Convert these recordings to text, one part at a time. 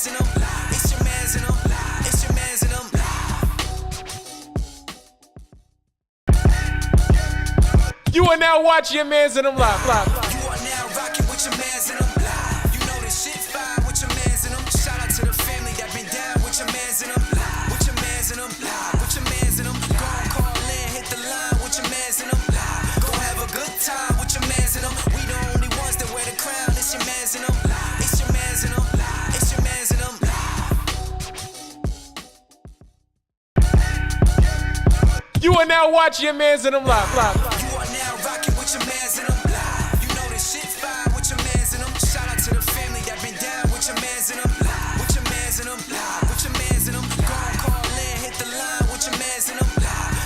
mans and them. It's your mans and them. It's your mans and them. You are now watching Yah Mans and them live. You are now rocking with your mans and them. You know this shit fine with your mans and them. Shout out to the family that been down with your mans and them. With your mans and them. With your mans and them. Go on, call in, hit the line with your mans and them. Go have a good time with your mans and them. We the only ones that wear the crown. It's your mans and them. It's your mans and them. It's your mans and them. You are now watching Yah Mans and them live. You are now rocking with your mans and them. You know this shit fine with your mans and them. Shout out to the family that been down with your mans and them. With your mans and them. With your mans and them. Go on, call in, hit the line with your mans and them.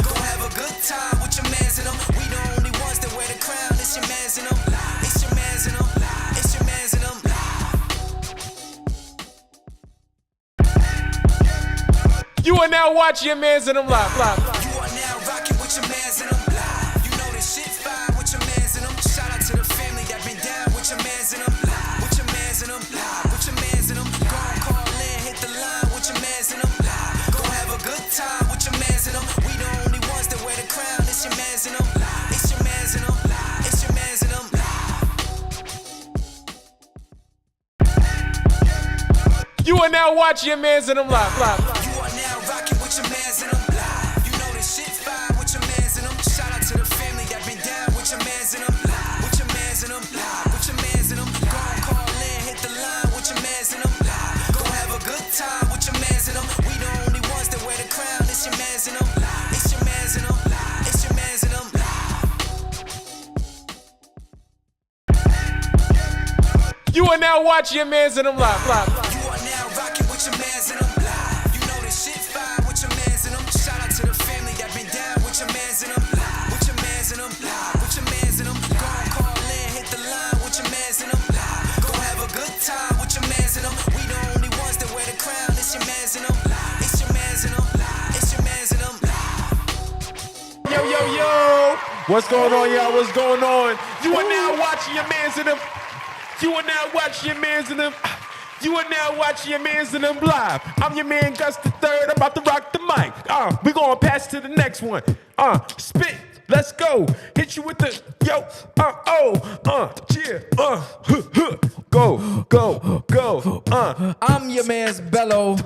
Go have a good time with your mans and them. We the only ones that wear the crown. It's your mans and them. It's your mans and them. It's your mans and them. You are now watching Yah Mans and them live. You are now rocking with your mans and them. You know this shit fine with your mans and them. Shout out to the family that been down with your mans and them. With your mans and them. With your mans and them. Go on, call in, hit the line with your mans and them. Go have a good time with your mans and them. We the only ones that wear the crown. It's your mans and them. It's your mans and them. It's your mans and them. You are now watching Yah Mans and them live. You are now rocking with your mans and them. You know this shit fine with your mans and them. Shout out to the family that been down with your mans and them. With your mans and them. With your mans and them. Go on, call in, hit the line with your mans and them. Go have a good time with your mans and them. We the only ones that wear the crown. It's your mans and them. It's your mans and them. It's your mans and them. You are now watching Yah Mans and them live. You are now rocking with your mans and them. You know this shit fine with your mans and them. Shout out to the family that been down with your mans and them. With your mans and them. With your mans and them. Go on, call in, hit the line with your mans and them. Go have a good time with your mans and them. We the only ones that wear the crown. It's your mans and them. It's your mans and them. It's your mans and them. Yo, yo, yo. What's going on, y'all? What's going on? You are now watching Yah Mans and them. You are now watching Yah Mans and them. You are now watching Yah Mans and them live. I'm your man Gus the Third. I'm about to rock the mic. We gonna pass to the next one. Spit. Let's go. Hit you with the yo. Go. I'm your man's bellow,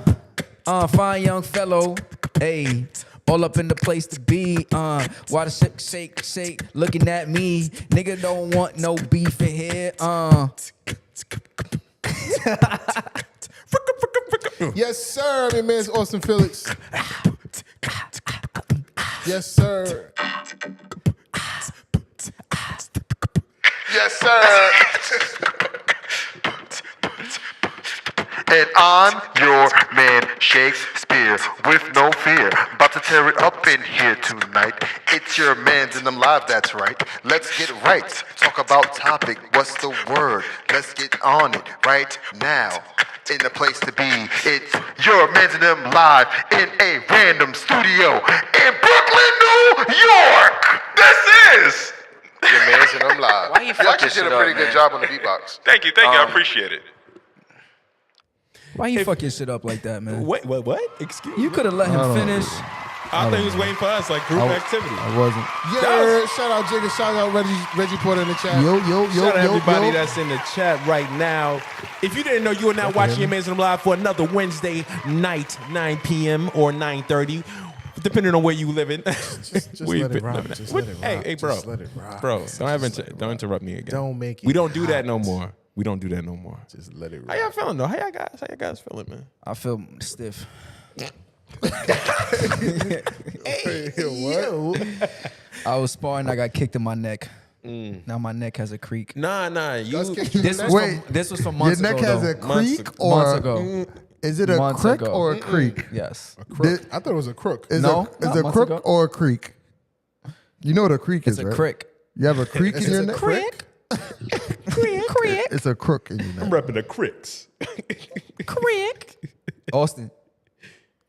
fine young fellow, hey, all up in the place to be, why the shake, looking at me, nigga don't want no beef in here, Yes, sir. I'm your man's Austin Felix. Yes, sir. Yes, sir. And I'm your man Shakespeare with no fear. About to tear it up in here tonight. It's your man's in them live, that's right. Let's get right. Talk about topic. What's the word? Let's get on it right now. In the place to be. It's your man's in them live in a random studio in Brooklyn, New York. This is your man's in them live. Why you actually fucking did a pretty good job on the beatbox. Thank you, I appreciate it. why you fuck your shit up like that, man? Wait, what? Excuse me. You could have let him finish. I thought he was waiting for us, like group activity. I wasn't. Yeah, shout out Jigga, shout out Reggie Porter in the chat. Yo. Shout out everybody that's in the chat right now. If you didn't know, you are now watching Yah Mans and them live for another Wednesday night, 9 p.m. or 9:30, depending on where you live in. Just let it rock. Just let it rock. Hey, bro. Just let it rock. Bro, don't interrupt me again. Don't make it. We don't do that no more. We don't do that no more. Just let it rock. How y'all feeling though? How y'all guys feeling, man? I feel stiff. What? I was sparring, I got kicked in my neck. Now my neck has a creak. Nah. This was from months Your ago. neck has though. a creak months or ago. is it a Months crick ago. or a creek? Yes. I thought it was a crook. Is No, is not a months crook ago. or a creek? You know what a creek It's is, a right? crick. You have a creek in your neck? Crick. It's a crook in your I'm neck. repping the cricks. Crick. Austin.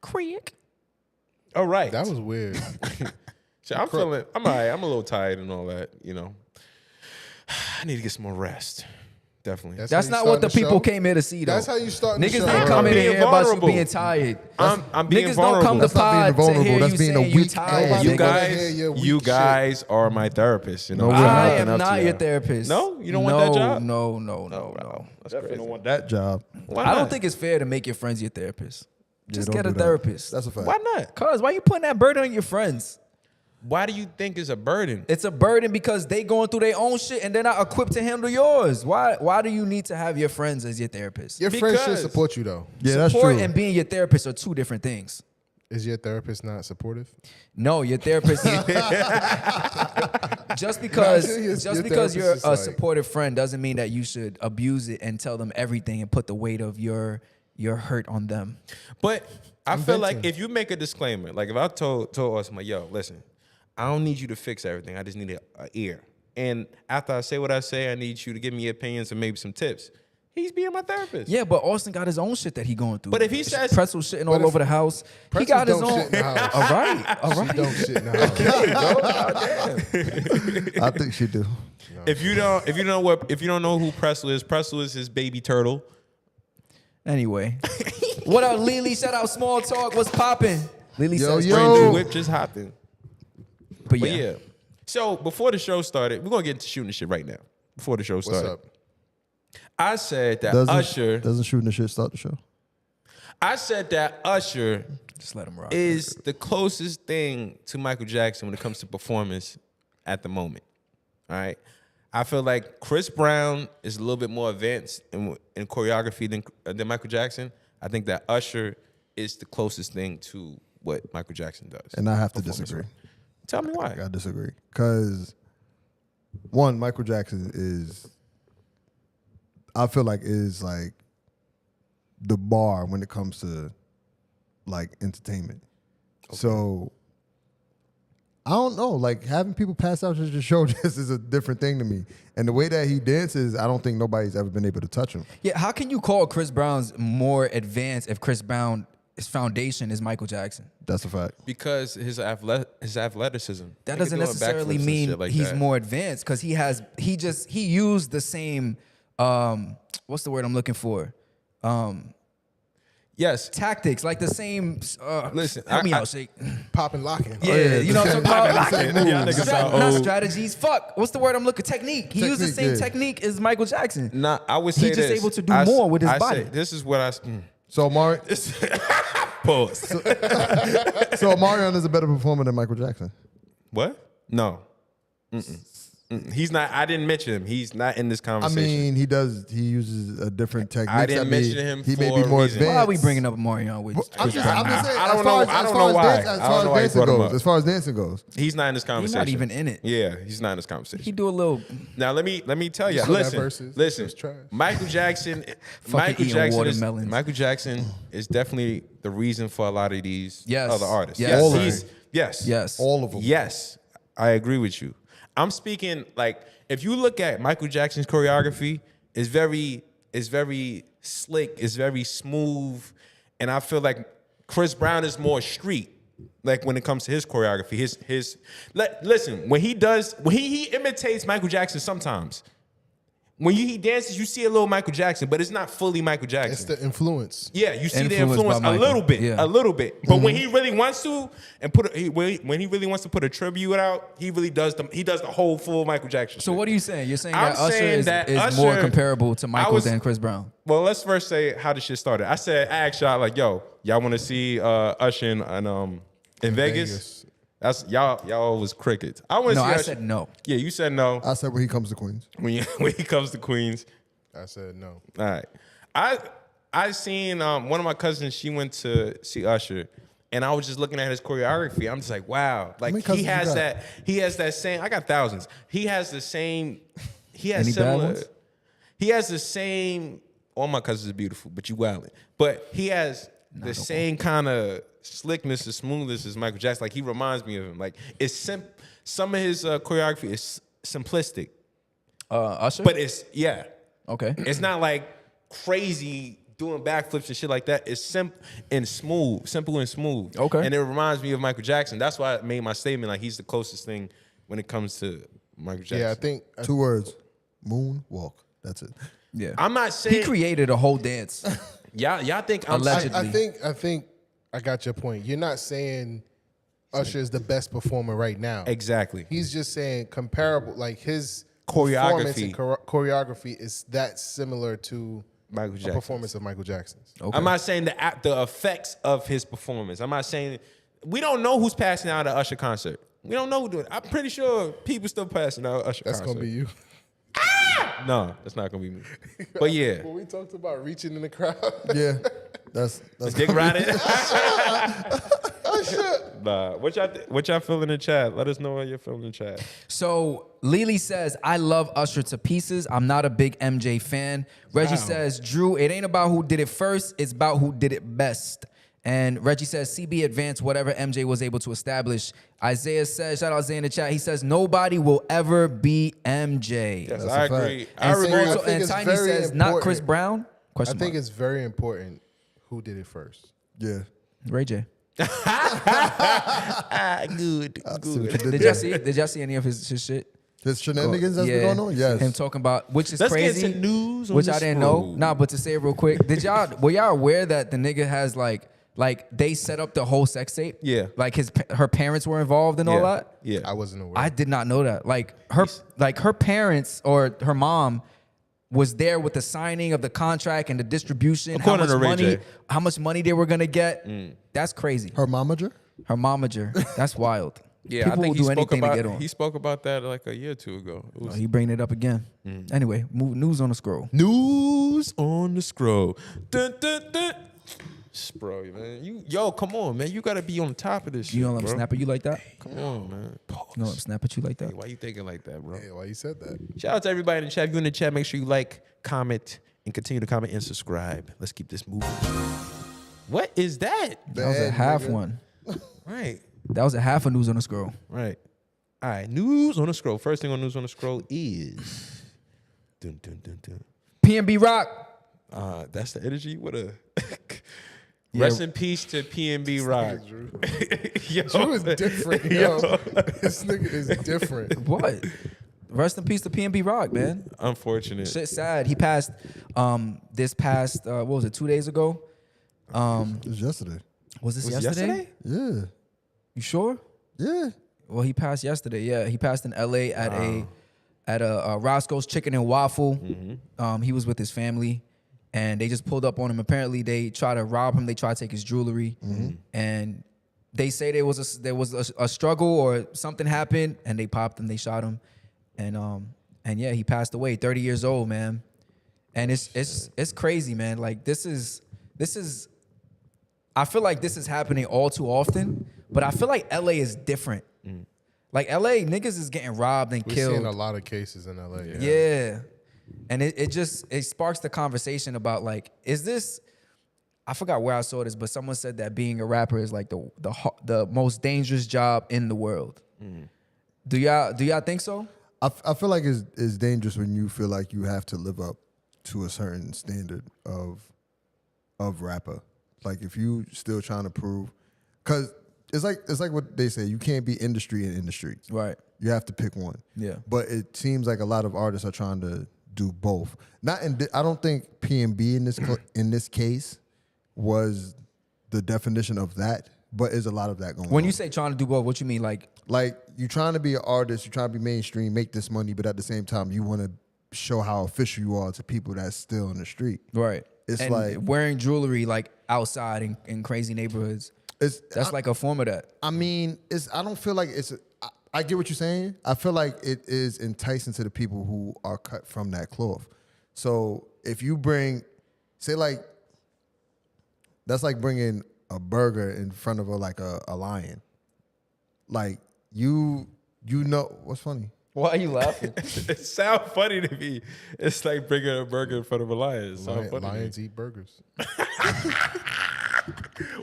Crick. All right. That was weird. So I'm all right. I'm a little tired and all that, you know. I need to get some more rest. Definitely. That's how not you what the starting people show? came here to see, though. That's how you start the Niggas show. didn't come in being here about you vulnerable. being tired. I'm being Niggas vulnerable. don't come to That's not being pod to vulnerable. hear That's you being a saying you weak- tired. Nobody You nigga. wanna guys, hear your weak you shit. guys are my therapist. You know, No, we're I'm not. I looking am up to not your y'all. therapist. No? You don't want that job? No. That's crazy. don't want that job. Why I not? don't think it's fair to make your friends your therapist. Just don't get a do that. therapist. That's a fact. Why not? Cause why you putting that burden on your friends? Why do you think it's a burden? It's a burden because they going through their own shit and they're not equipped to handle yours. Why do you need to have your friends as your therapist? Your friends should Because- support you though. Yeah, that's Support true. and being your therapist are two different things. Is your therapist not supportive? No, your therapist. just because Imagine your you're therapist is a like- supportive friend doesn't mean that you should abuse it and tell them everything and put the weight of your hurt on them. But I feel like venting. if you make a disclaimer, like if I told us, like, yo, listen, I don't need you to fix everything. I just need an ear. And after I say what I say, I need you to give me opinions and maybe some tips. He's being my therapist. Yeah, but Austin got his own shit that he going through. But if he says- pretzel shitting But all if- over the house, he Pretzels got his don't own. shit in the house. All right, all She right. don't shit in the house. I think she do. If you don't know who Pretzel is his baby turtle. Anyway, what up, Lily? Shout out Small Talk. What's popping? Lily Yo, says, yo. Brand new Oh. whip just hopping. but But yeah. yeah. So before the show started, we're gonna get into shooting the shit right now. Before the show What's started. up? I said that Doesn't shooting the shit start the show? Usher Just let him rock. is the closest thing to Michael Jackson when it comes to performance at the moment. All right. I feel like Chris Brown is a little bit more advanced in choreography than Michael Jackson. I think that Usher is the closest thing to what Michael Jackson does. And I have to performance-wise. disagree. Tell me why. I disagree. Because, one, Michael Jackson is, I feel like, is like the bar when it comes to like entertainment. So, I don't know. Like, having people pass out just to show just is a different thing to me. And the way that he dances, I don't think nobody's ever been able to touch him. Yeah, how can you call Chris Brown's more advanced if Chris Brown's foundation is Michael Jackson? That's a fact. Because his athleticism. That Nigga doesn't doing necessarily backflips and mean shit like he's that. more advanced because he used the same what's the word I'm looking for? Yes. Tactics, like the same Listen, help me I- out, Shake. Popping, locking. Yeah, you know what I'm talking about? Y'all niggas sound Not old. strategies. Fuck. What's the word I'm looking? Technique. He used the Technique, same yeah. technique as Michael Jackson. Nah, I would He say just this. able to do more with his body. This is what I. So, Pause. so Marion is a better performer than Michael Jackson. What? No. He's not. I didn't mention him. He's not in this I conversation. mean, he uses a different technique. I didn't mention him He may for be a more reason. advanced. Why are we bringing up Marion with? I'm just saying, I as don't far know- as- I as don't far know as why. dance- I don't know why you As far brought him as up. dancing goes, as far as dancing goes, He's not in this He's conversation. not even in it. Yeah, he's not in this conversation. He do a little. Now let me tell you. saw that versus. Listen. It was trash. Michael Jackson. eating watermelons. Michael Jackson is definitely the reason for a lot of these Yes. other artists. Yes. All of He's- yes. Yes. all of them. Yes, I agree with you. I'm speaking like if you look at Michael Jackson's choreography, it's very slick, it's very smooth, and I feel like Chris Brown is more street. Like when it comes to his choreography, listen, when he imitates Michael Jackson sometimes. When he dances, you see a little Michael Jackson, but it's not fully Michael Jackson. It's the influence. Yeah, you see the Influenced by influence a Michael. little bit, Yeah. a little bit. But when he really wants to, and when he really wants to put a tribute out, he really does the whole full Michael Jackson. So shit. what are you saying? You're saying I'm that Usher saying is, that is more Usher- comparable to Michael was- than Chris Brown? Well, let's first say how the shit started. I asked y'all like, yo, y'all want to see Usher in Vegas? Vegas. That's y'all was crickets. I want to No, see. I Usher. said no. Yeah, you said no. I said when he comes to Queens. When he comes to Queens. I said no. All right. I seen one of my cousins, she went to see Usher, and I was just looking at his choreography. I'm just like, wow. Like many cousins you got? he has that same, I got thousands. He has the same, he has Any bad similar, ones? he has the same, all my cousins are beautiful, but you wildin'. But he has the same kind of slickness and smoothness as Michael Jackson. Like he reminds me of him. Like it's some of his choreography is simplistic, Usher? but it's, yeah. Okay. It's not like crazy doing backflips and shit like that. It's simple and smooth. Okay. And it reminds me of Michael Jackson. That's why I made my statement like he's the closest thing when it comes to Michael Jackson. Yeah, I think 2 words: moonwalk. That's it. Yeah. I'm not He saying created a whole dance. y'all think I'm Allegedly. I think I got your point. You're not saying Usher is the best performer right now. exactly. He's just saying comparable, like his Choreography. performance and choreography is that similar to Michael a Jackson. performance of Michael Jackson's. Okay. I'm not saying the effects of his performance. I'm not saying we don't know who's passing out at Usher concert. We don't know who doing it. I'm pretty sure people still passing out at Usher That's concert. gonna be you. No, that's not gonna be me. But yeah, When we talked about reaching in the crowd, Yeah, that's dick riding. Nah, what y'all feel in the chat? Let us know how you're feeling in the chat. So Lily says, I love Usher to pieces. I'm not a big MJ fan. Reggie says, Drew, it ain't about who did it first. It's about who did it best. And Reggie says, CB advanced whatever MJ was able to establish. Isaiah says, shout out Isaiah in the chat. He says, nobody will ever be MJ. Yes, That's I a fact. agree. And, I agree. I also, think and it's Tiny very says, not Chris important. Brown? I Question think mark. it's very important who did it first. yeah. Ray J. Good. Did y'all see any of his shit? His shenanigans that's been going on. Yes. Him talking about, which is Let's crazy. get into news on which the I didn't know. scroll. Nah, but to say it real quick, were y'all aware that the nigga has like they set up the whole sex tape? Yeah. Like her parents were involved and all that? Yeah. I wasn't aware. I did not know that. Like her parents or her mom was there with the signing of the contract and the distribution. According to Ray J. How much money they were gonna get. That's crazy. Her momager? Her momager. That's wild. Yeah, People I think will do he spoke anything about to get on. he spoke about that like a year or two ago. It was He bringing it up again. Anyway, news on the scroll. news on the scroll. Dun, dun, dun. Bro, man, come on, man. You gotta be on top of this shit. You don't let him bro. snap at you like that? Come on, man. You don't let him snap at you like that? Hey, why you thinking like that, bro? Hey, why you said that? Shout out to everybody in the chat. If you're in the chat, make sure you like, comment, and continue to comment and subscribe. Let's keep this moving. What is that? That was a Bad half nigga. one. Right. That was a half a news on the scroll. Right. All right. News on the scroll. First thing on news on the scroll is. Dun, dun, dun, dun. PnB Rock. That's the energy. What a. Rest in peace to PnB Rock. Yo. Drew is different, yo. This nigga is different. What? Rest in peace to PnB Rock, man. Unfortunate. Shit sad. He passed this past, what was it, 2 days ago? It was yesterday. Was this Was yesterday? Yeah. You sure? Yeah. Well, he passed yesterday. Yeah, he passed in L.A. at a Roscoe's Chicken and Waffle. He was with his family, and they just pulled up on him. Apparently, they tried to rob him. They tried to take his jewelry, and they say there was a struggle or something happened, and they popped him. They shot him, and yeah, he passed away. 30 years old, man. And it's crazy, man. Like this is. I feel like this is happening all too often, but I feel like LA is different. Like LA, niggas is getting robbed and We're killed. seeing a lot of cases in LA. Yeah. And it sparks the conversation about like, is this, I forgot where I saw this, but someone said that being a rapper is like the most dangerous job in the world. Do y'all think so? I feel like it's dangerous when you feel like you have to live up to a certain standard of rapper. Like if you still trying to prove, cause it's like what they say, you can't be industry and industry. Right. You have to pick one. Yeah. But it seems like a lot of artists are trying to do both. I don't think PnB in this case was the definition of that, but there's a lot of that going on. When you say trying to do both, what you mean? Like you trying to be an artist, you trying to be mainstream, make this money, but at the same time you want to show how official you are to people that's still in the street. right. It's and like wearing jewelry like outside in crazy neighborhoods. That's like a form of that. I mean, I don't feel like I get what you're saying. I feel like it is enticing to the people who are cut from that cloth. So if you bring, say like, that's like bringing a burger in front of a lion. Like you know what's funny? Why are you laughing? It sounds funny to me. It's like bringing a burger in front of a lion. It sounds funny. Lions eat burgers. That's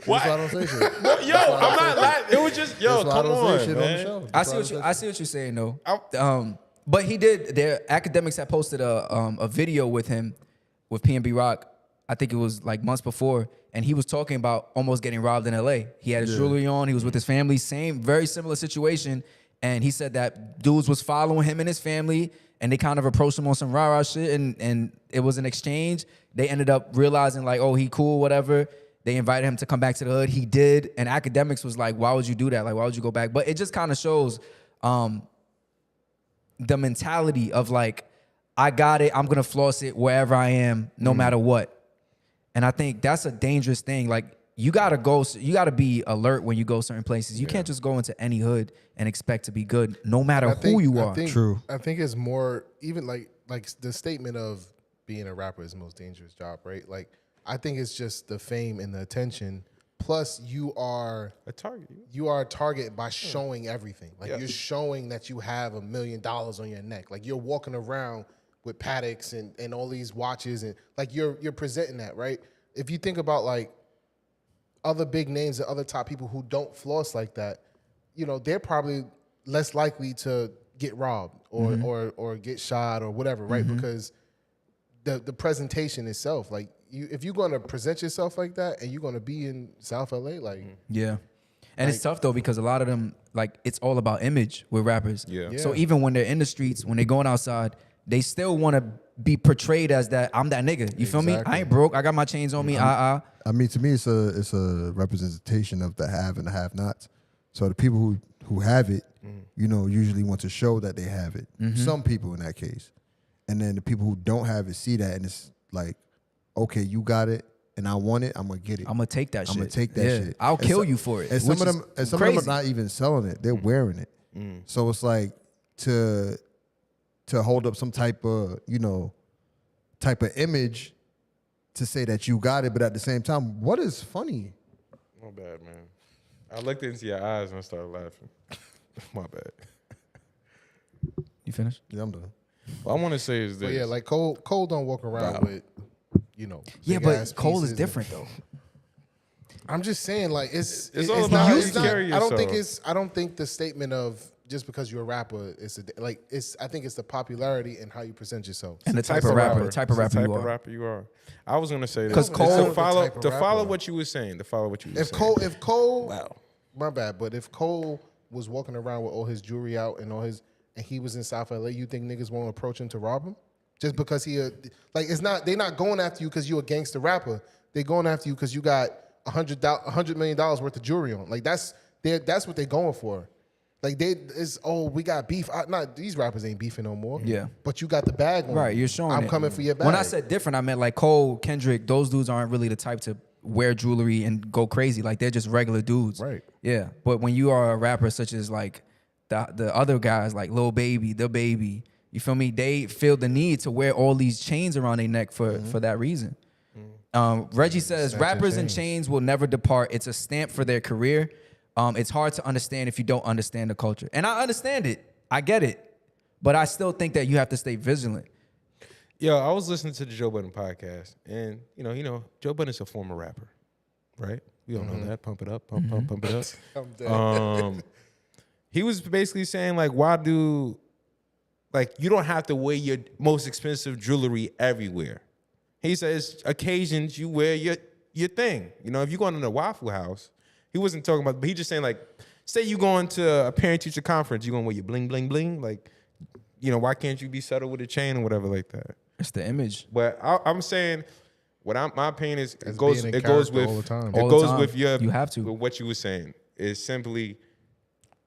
why I don't say shit. Yo, I'm not lying. It was just, That's why I come don't say on, shit on the man. show. I see what you're saying though. But he did. Their academics had posted a video with him, with PnB Rock. I think it was like months before, and he was talking about almost getting robbed in LA. He had his jewelry on. He was with his family. Very similar situation. And he said that dudes was following him and his family, and they kind of approached him on some rah-rah shit, and it was an exchange. They ended up realizing like, oh, he cool, whatever. They invited him to come back to the hood. He did. And academics was like, why would you do that? Like, why would you go back? But it just kind of shows the mentality of like, I got it. I'm going to floss it wherever I am, no matter what. And I think that's a dangerous thing. Like, you got to be alert when you go certain places. You can't just go into any hood and expect to be good, no matter who you are. True. I think it's more, even like the statement of being a rapper is the most dangerous job, right? Like, I think it's just the fame and the attention. Plus, you are A target. You are a target by showing everything. Like, you're showing that you have $1 million on your neck. Like, you're walking around with Patek's and all these watches, and like you're presenting that, right? If you think about like other big names and other top people who don't floss like that, you know, they're probably less likely to get robbed or get shot or whatever, right? Because the presentation itself, like, if you're going to present yourself like that and you're going to be in South LA, like, Yeah. And it's tough though, because a lot of them, like, it's all about image with rappers. Yeah. So even when they're in the streets, when they're going outside, they still want to be portrayed as that, I'm that nigga. You feel me? I ain't broke. I got my chains on me. I mean, to me, it's a representation of the have and the have-nots. So the people who have it, you know, usually want to show that they have it. Some people in that case. And then the people who don't have it see that, and it's like, okay, you got it, and I want it, I'm going to get it. I'm going to take that shit. I'm going to take that shit. I'll kill you for it. And some of them are not even selling it. They're wearing it. So it's like to hold up some type of, you know, type of image to say that you got it, but at the same time, what is funny? My bad, man. I looked into your eyes and I started laughing. My bad. You finished? Yeah, I'm done. What I want to say is this. but yeah, like Cole don't walk around with, you know, Yeah, big-ass but Cole is pieces different though. I'm just saying, like, it's all about how you it's not, carry I don't think yourself. I don't think the statement of just because you're a rapper is I think it's the popularity and how you present yourself. And the type of rapper It's the type of rapper you are. I was gonna say this 'Cause It's Cole- to follow the type of to follow rapper. what you were saying. To follow what you were If saying. Cole, Wow. my bad, but if Cole was walking around with all his jewelry out and he was in South LA, you think niggas won't approach him to rob him? Just because they're not going after you because you're a gangster rapper. They're going after you because you got $100 million worth of jewelry on. Like, that's what they're going for. Like, we got beef. These rappers ain't beefing no more. Yeah. But you got the bag on. Right, you're showing I'm it. coming for your bag. When I said different, I meant like Cole, Kendrick, those dudes aren't really the type to wear jewelry and go crazy. Like, they're just regular dudes. Right. Yeah. But when you are a rapper such as like the other guys, like Lil Baby, The Baby, you feel me? They feel the need to wear all these chains around their neck for that reason. Reggie says, rappers and chains will never depart. It's a stamp for their career. It's hard to understand if you don't understand the culture. And I understand it. I get it. But I still think that you have to stay vigilant. Yo, I was listening to the Joe Budden podcast, and you know, Joe Budden's a former rapper, right? We all know that. Pump it up, pump it up. I'm dead. He was basically saying like, you don't have to wear your most expensive jewelry everywhere. He says occasions you wear your thing. You know, if you're going to the Waffle House, he wasn't talking about, but he just saying like, say you going to a parent-teacher conference, you going to wear your bling, bling, bling? Like, you know, why can't you be settled with a chain or whatever like that? It's the image. But I'm saying, my opinion is As it goes being in with character all the time. it All the goes time. with You have to. with what you were saying. Is simply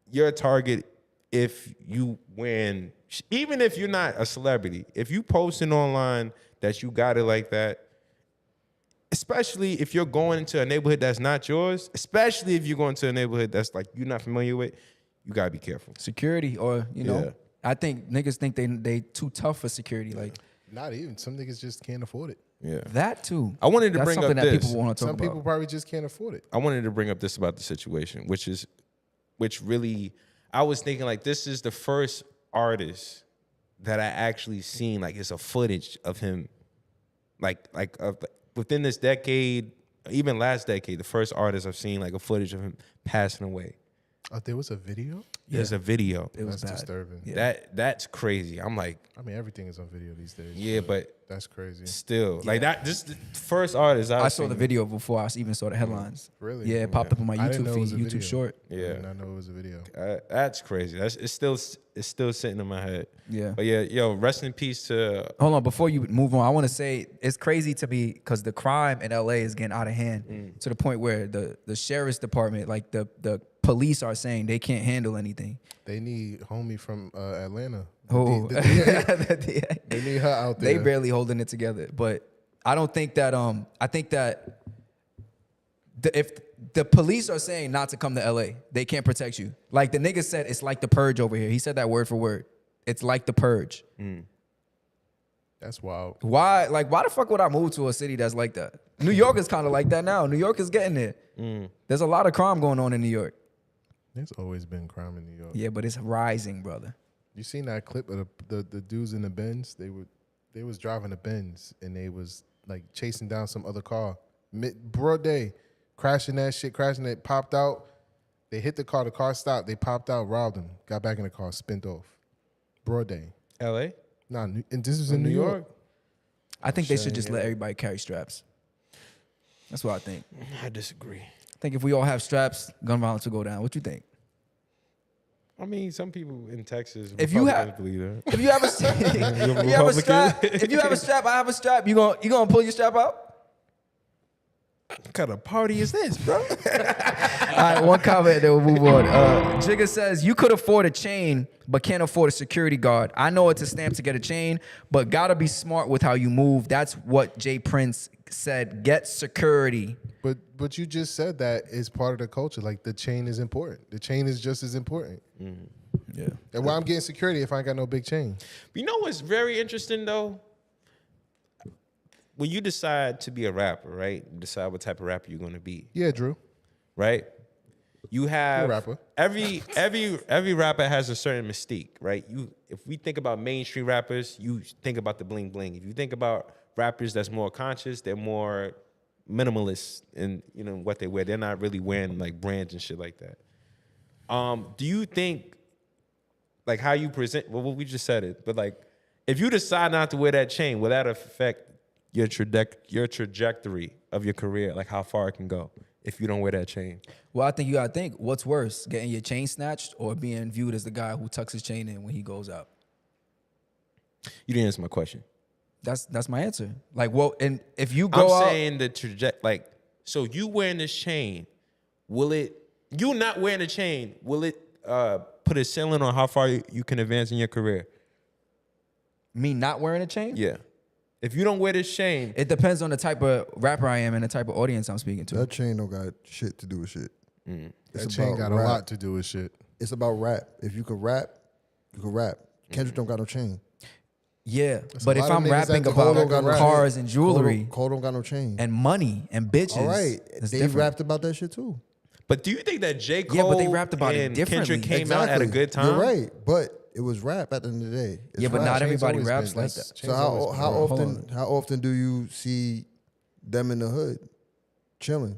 you're a target if you win, even if you're not a celebrity. If you posting online that you got it like that, especially if you're going into a neighborhood that's not yours, especially if you're going to a neighborhood that's like you're not familiar with, you gotta be careful. Security, or you know, Yeah. I think niggas think they too tough for security. Like Not even. Some niggas just can't afford it. Yeah. that too. I wanted to That's bring something up that this. people want to talk Some about. people probably just can't afford it. I wanted to bring up this about the situation, which really, I was thinking like this is the first artist that I actually seen like it's a footage of him, within this decade, even last decade, the first artist I've seen like a footage of him passing away. Oh, there was a video? There's a video. It was That's bad. disturbing. Yeah. That's crazy. I'm like, I mean, everything is on video these days. yeah, but That's crazy. still, like that. This the first artist I I've saw the seen. video before I even saw the headlines. Really? Yeah, it popped up on my I didn't know YouTube it was feed, a YouTube video. short. I Yeah, did not know it was a video. that's crazy. It's still sitting in my head. Yeah. But yeah, yo, rest in peace to. Hold on, before you move on, I want to say it's crazy to me because the crime in LA is getting out of hand to the point where the sheriff's department, like the police are saying they can't handle anything. They need homie from Atlanta. Oh, They need her out there. they barely holding it together. But I don't think that I think that if the police are saying not to come to LA, they can't protect you. Like the nigga said, it's like the purge over here. He said that word for word. It's like the purge. That's wild. Why the fuck would I move to a city that's like that? New York is kind of like that now. New York is getting there. There's a lot of crime going on in New York. There's always been crime in New York. Yeah, but it's rising, brother. You seen that clip of the dudes in the Benz? They was driving a Benz and they was like chasing down some other car. Broad day, crashing it, popped out. They hit the car stopped. They popped out, robbed them, got back in the car, spent off. Broad day. L.A. Nah, and this was in New York. I think they should just let everybody carry straps. That's what I think. I disagree. I think if we all have straps, gun violence will go down. What you think? I mean, some people in Texas, If you have- Republicans believe that. If you have a, if you have a strap, I have a strap. You gonna pull your strap out? What kind of party is this, bro? All right, one comment, then we'll move on. Jigga says, you could afford a chain, but can't afford a security guard. I know it's a stamp to get a chain, but gotta be smart with how you move. That's what Jay Prince said. Get security. But you just said that is part of the culture. Like the chain is important. The chain is just as important. Yeah. And why I'm getting security if I ain't got no big chain? You know what's very interesting though? When you decide to be a rapper, right? You decide what type of rapper you're gonna be, Yeah, Drew. right? You have You're a rapper. every rapper has a certain mystique, right? If we think about mainstream rappers, you think about the bling bling. If you think about rappers that's more conscious, they're more minimalist in what they wear. They're not really wearing like brands and shit like that. Do you think like how you present? Well, we just said it, but like if you decide not to wear that chain, will that affect your trajectory of your career? Like how far it can go if you don't wear that chain? Well, I think you gotta think, what's worse, getting your chain snatched or being viewed as the guy who tucks his chain in when he goes out? You didn't answer my question. That's my answer. Like, well, and if you go I'm out, saying the trajectory, like, so you wearing this chain, you not wearing the chain, will it put a ceiling on how far you can advance in your career? me not wearing a chain? Yeah. If you don't wear this chain, It depends on the type of rapper I am and the type of audience I'm speaking to. That chain don't got shit to do with shit. It's That chain about got rap. a lot to do with shit. It's about rap. If you could rap, you could rap. Kendrick don't got no chain. Yeah, a but if lot of I'm niggas rapping that Cole about don't got no cars chain. and jewelry Cole don't got no chain. and money and bitches, All right, it's they different. rapped about that shit too. but do you think that J. Cole Yeah, but they rapped about it and differently. Kendrick came out at a good time? You're right, but it was rap at the end of the day. It's Yeah, but rap. not everybody always raps been- like that's- that. So Chain's always been rap. Hold how often do you see them in the hood chilling?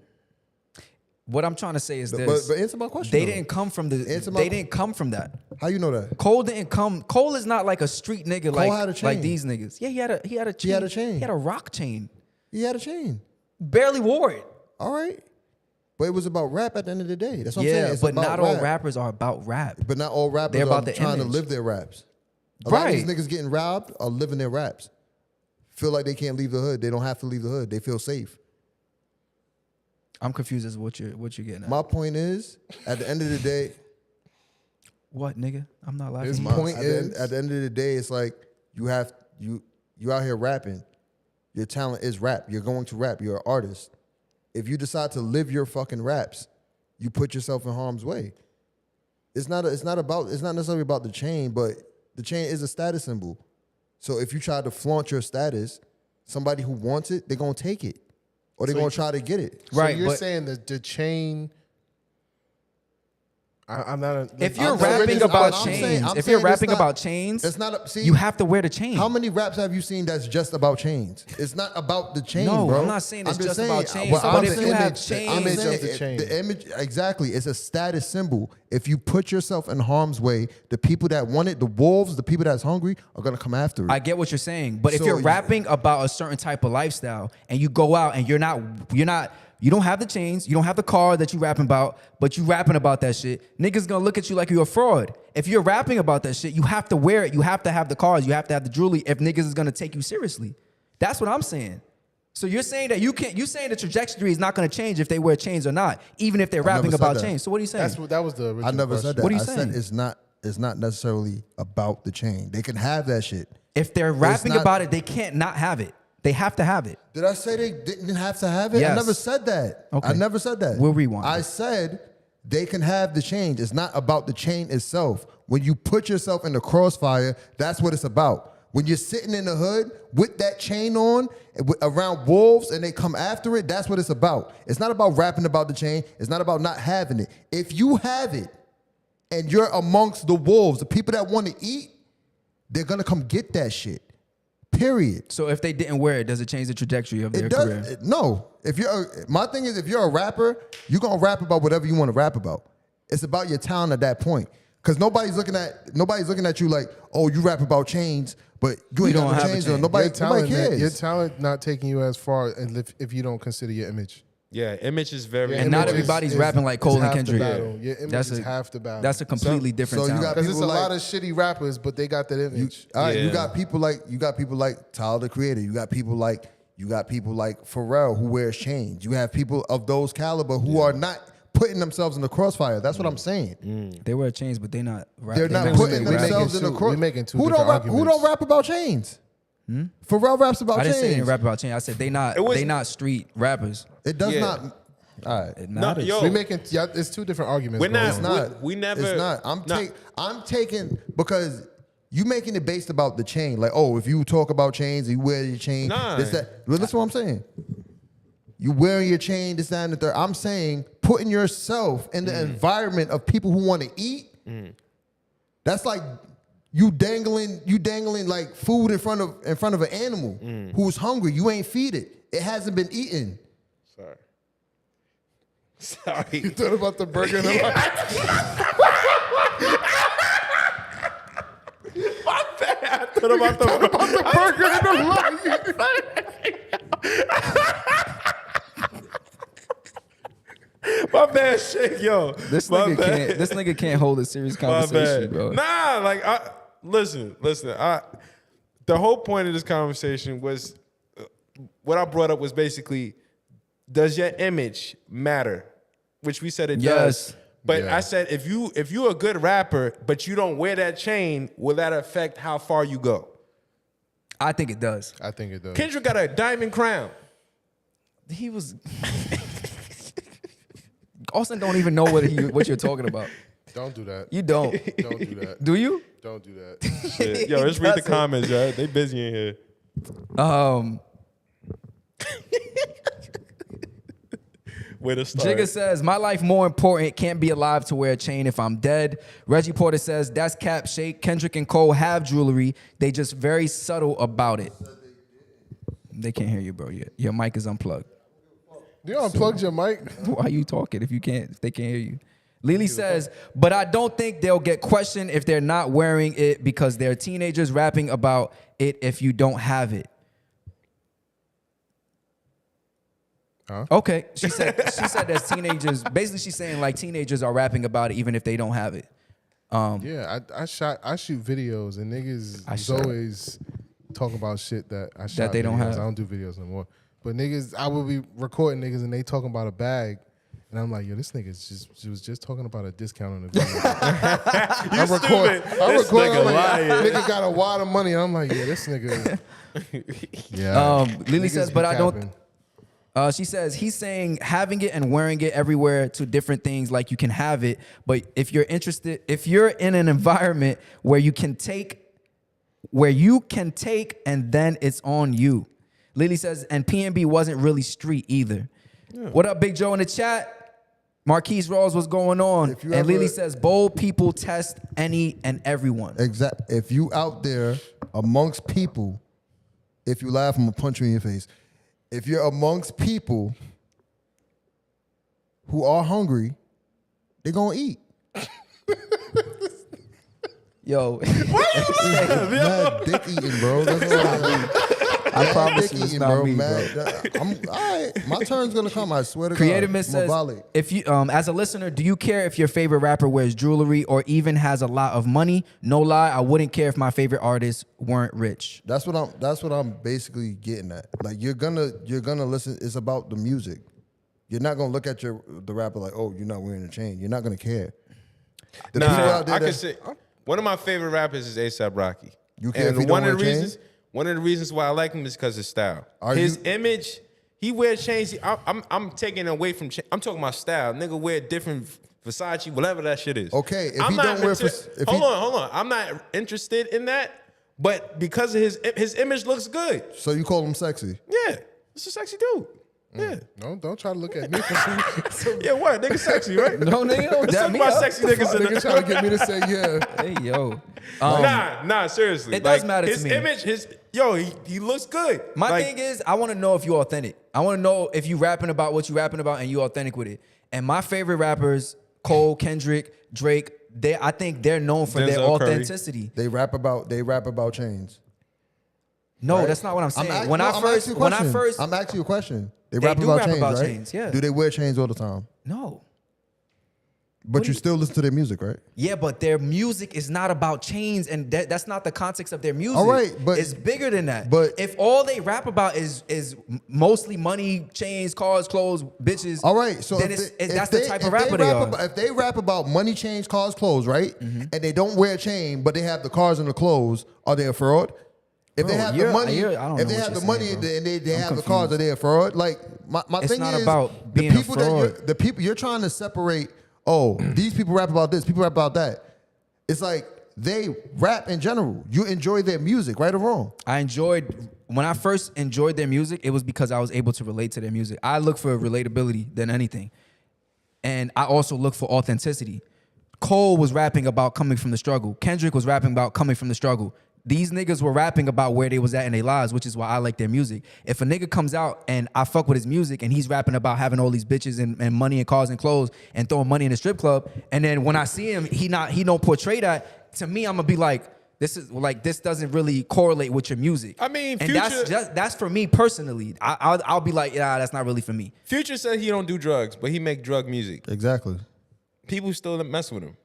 What I'm trying to say is But this: answer my question. they though. didn't come from the. Answer my- They didn't come from that. How you know that? Cole didn't come. Cole is not like a street nigga had a chain. like these niggas. Yeah, he had a chain. He had a chain. He had a rock chain. He had a chain. Barely wore it. All right, but it was about rap at the end of the day. That's what I'm Yeah, saying. It's but about not all rap. rappers are about rap. But not all rappers They're are about the trying to image. live their raps. A lot of Right. these niggas getting robbed are living their raps. Feel like they can't leave the hood. They don't have to leave the hood. They feel safe. I'm confused as to what you're getting at. My point is, at the end of the day, What, nigga? I'm not laughing. His at you. point at the end of the day, it's like you out here rapping. Your talent is rap. You're going to rap. You're an artist. If you decide to live your fucking raps, you put yourself in harm's way. It's not necessarily about the chain, but the chain is a status symbol. So if you try to flaunt your status, somebody who wants it, they're gonna take it, or they're So gonna try to get it. So Right, you're but- saying that the chain I'm not. If you're I'm saying- rapping about I'm saying- chains, I'm if saying you're it's rapping not- about chains, it's not. See, you have to wear the chain. How many raps have you seen that's just about chains? It's not about the chain, No, bro. I'm not saying it's I'm just about chains, what but I'm if you saying have is- chains- I'm Image saying of the chain. The image, exactly. It's a status symbol. If you put yourself in harm's way, the people that want it, the wolves, the people that's hungry, are gonna come after it. I get what you're saying, but if So you're you- rapping about a certain type of lifestyle and you go out and you don't have the chains, you don't have the car that you rapping about, but you rapping about that shit, niggas gonna look at you like you're a fraud. If you're rapping about that shit, you have to wear it, you have to have the cars, you have to have the jewelry if niggas is gonna take you seriously. That's what I'm saying. So you're saying that you're saying the trajectory is not gonna change if they wear chains or not, even if they're never rapping said about that. chains. So what are you saying? That was the original I never question. said that. What are you I saying? said it's not necessarily about the chain. They can have that shit. If they're rapping not- about it, they can't not have it. They have to have it. Did I say they didn't have to have it? Yes. I never said that. Okay. I never said that. We'll rewind. I said they can have the change. It's not about the chain itself. When you put yourself in the crossfire, that's what it's about. When you're sitting in the hood with that chain on around wolves and they come after it, that's what it's about. It's not about rapping about the chain. It's not about not having it. If you have it and you're amongst the wolves, the people that want to eat, they're going to come get that shit. Period. So if they didn't wear it, does it change the trajectory of their It career? does. No. My thing is, if you're a rapper, you're gonna rap about whatever you want to rap about. It's about your talent at that point. Because nobody's looking at you like, oh, you rap about chains, but you ain't don't got have no a chains chain. on. Nobody your cares. talent not taking you as far if you don't consider your image. Yeah, image is very. Yeah, And not image everybody's is- rapping like is Cole and half the Kendrick. battle. Your image is half the battle. That's a completely different so you talent. got Because it's a people like- lot of shitty rappers, but they got that image. All right, Yeah. you got people like Tyler the Creator. You got people like Pharrell who wears chains. You have people of those caliber who are not putting themselves in the crossfire. That's what I'm saying. They wear chains, but they not. They're not putting themselves in the crossfire. We're making two Who different don't rap? Who arguments. don't rap about chains? Pharrell raps about I chains. didn't say they didn't rap about chains. I said they not street rappers. It does Yeah. not. All right. It No, matters. yo, We're making it's two different arguments. We're going not- It's on. not. We never- It's not. No. I'm taking because you making it based about the chain. Like, oh, if you talk about chains, you wear your chain. Nah. This, that. Well, that's what I'm saying. You wearing your chain, this, that, and the third. I'm saying putting yourself in the environment of people who want to eat. That's like you dangling like food in front of an animal who's hungry. You ain't feed it. It hasn't been eaten. Sorry. You thought about the burger and the What about the burger and my bad shit, yo. This My nigga bad. can't. This nigga can't hold a serious My conversation, bad. bro. Nah, like listen. The whole point of this conversation was what I brought up was basically, does your image matter? Which we said it Yes. does. But Yeah. I said if you're a good rapper, but you don't wear that chain, will that affect how far you go? I think it does. I think it does. Kendrick got a diamond crown. He was. Austin don't even know what you're talking about. Don't do that. You don't. Don't do that. Do you? Don't do that. Shit. Yo, let's read the doesn't. comments, yo. They busy in here. Where to start? Jigga says, my life more important. Can't be alive to wear a chain if I'm dead. Reggie Porter says, that's cap shake. Kendrick and Cole have jewelry. They just very subtle about it. They can't hear you, bro. Your mic is unplugged. You unplugged your mic. Why you talking if they can't hear you? Lily says, but I don't think they'll get questioned if they're not wearing it because they're teenagers rapping about it if you don't have it. Huh? Okay. She said there's teenagers. Basically, she's saying like teenagers are rapping about it even if they don't have it. Yeah, I shoot videos and niggas is always talking about shit that I shot they don't videos. have. I don't do videos no more. But niggas, I will be recording niggas and they talking about a bag. And I'm like, yo, this nigga was just talking about a discount on the video. I record. This I'm nigga like, lying. nigga got a wad of money. And I'm like, yeah, this nigga. Yeah. Lily Niggas says, be but I capping. don't. She says he's saying having it and wearing it everywhere to different things like you can have it, but if you're interested, if you're in an environment where you can take and then it's on you. Lily says, and PnB wasn't really street either. Yeah. What up, Big Joe in the chat? Marquise Rawls, what's going on? If you And Lily ever- says, bold people test any and everyone. Exact. If you out there amongst people, if you laugh, I'm gonna punch you in your face. If you're amongst people who are hungry, they're gonna eat. Yo, Mad dick eating, bro. That's what I promise dick you, it's eating, not bro. me, bro. Mad, all right, my turn's gonna come. I swear to Creative God. Miss I'm a says, volley. if you, as a listener, do you care if your favorite rapper wears jewelry or even has a lot of money? No lie, I wouldn't care if my favorite artists weren't rich. That's what I'm basically getting at. Like you're gonna listen. It's about the music. You're not gonna look at the rapper like, oh, you're not wearing a chain. You're not gonna care. The people out there I that- could say one of my favorite rappers is A$AP Rocky. You care if he one don't of the wear reasons, one of the reasons why I like him is because of style. Are His you- image, he wears chains. I'm taking away from. I'm talking about style. Nigga wear different Versace, whatever that shit is. Okay, if I'm he not don't wear into- if hold he- on. I'm not interested in that. But because of his image looks good. So you call him sexy? Yeah, it's a sexy dude. Yeah. Don't try to look at me for some Yeah, what? Nigga sexy, right? No, nigga, don't Let's dap talk me about up. sexy niggas in nigga the trying to get me to say yeah. Hey, yo. Nah, seriously. It does matter to his me. image, he looks good. My Like, thing is, I want to know if you authentic. I want to know if you rapping about what you rapping about and you authentic with it. And my favorite rappers, Cole, Kendrick, Drake, I think they're known for their Denzel Curry. authenticity. They rap about chains. No, Right? that's not what I'm saying. I'm When I first, I'm asking you a question. They They rap do about rap chains, about right? chains, yeah. Do they wear chains all the time? no. But you still listen to their music, right? Yeah, but their music is not about chains, and that's not the context of their music. All right, but- it's bigger than that. but- if all they rap about is mostly money, chains, cars, clothes, bitches, All right, so then that's the type of rapper they are. If they rap about money, chains, cars, clothes, right, Mm-hmm. and they don't wear a chain, but they have the cars and the clothes, are they a fraud? If they Bro, have the you're- money, I don't if know they what have the you're money saying, bro. and they I'm have the cars, are they a fraud? Like my It's thing not is about the being a people that fraud. the people you're trying to separate. Oh, these people rap about this, people rap about that. It's like they rap in general. You enjoy their music, right or wrong? When I first enjoyed their music, it was because I was able to relate to their music. I look for relatability than anything. And I also look for authenticity. Cole was rapping about coming from the struggle. Kendrick was rapping about coming from the struggle. These niggas were rapping about where they was at in their lives, which is why I like their music. If a nigga comes out and I fuck with his music and he's rapping about having all these bitches and money and cars and clothes and throwing money in the strip club, and then when I see him, he don't portray that, to me, I'm gonna be like, this doesn't really correlate with your music. I mean, and Future- that's for me personally. I'll be like, yeah, that's not really for me. Future said he don't do drugs, but he make drug music. Exactly. People still mess with him.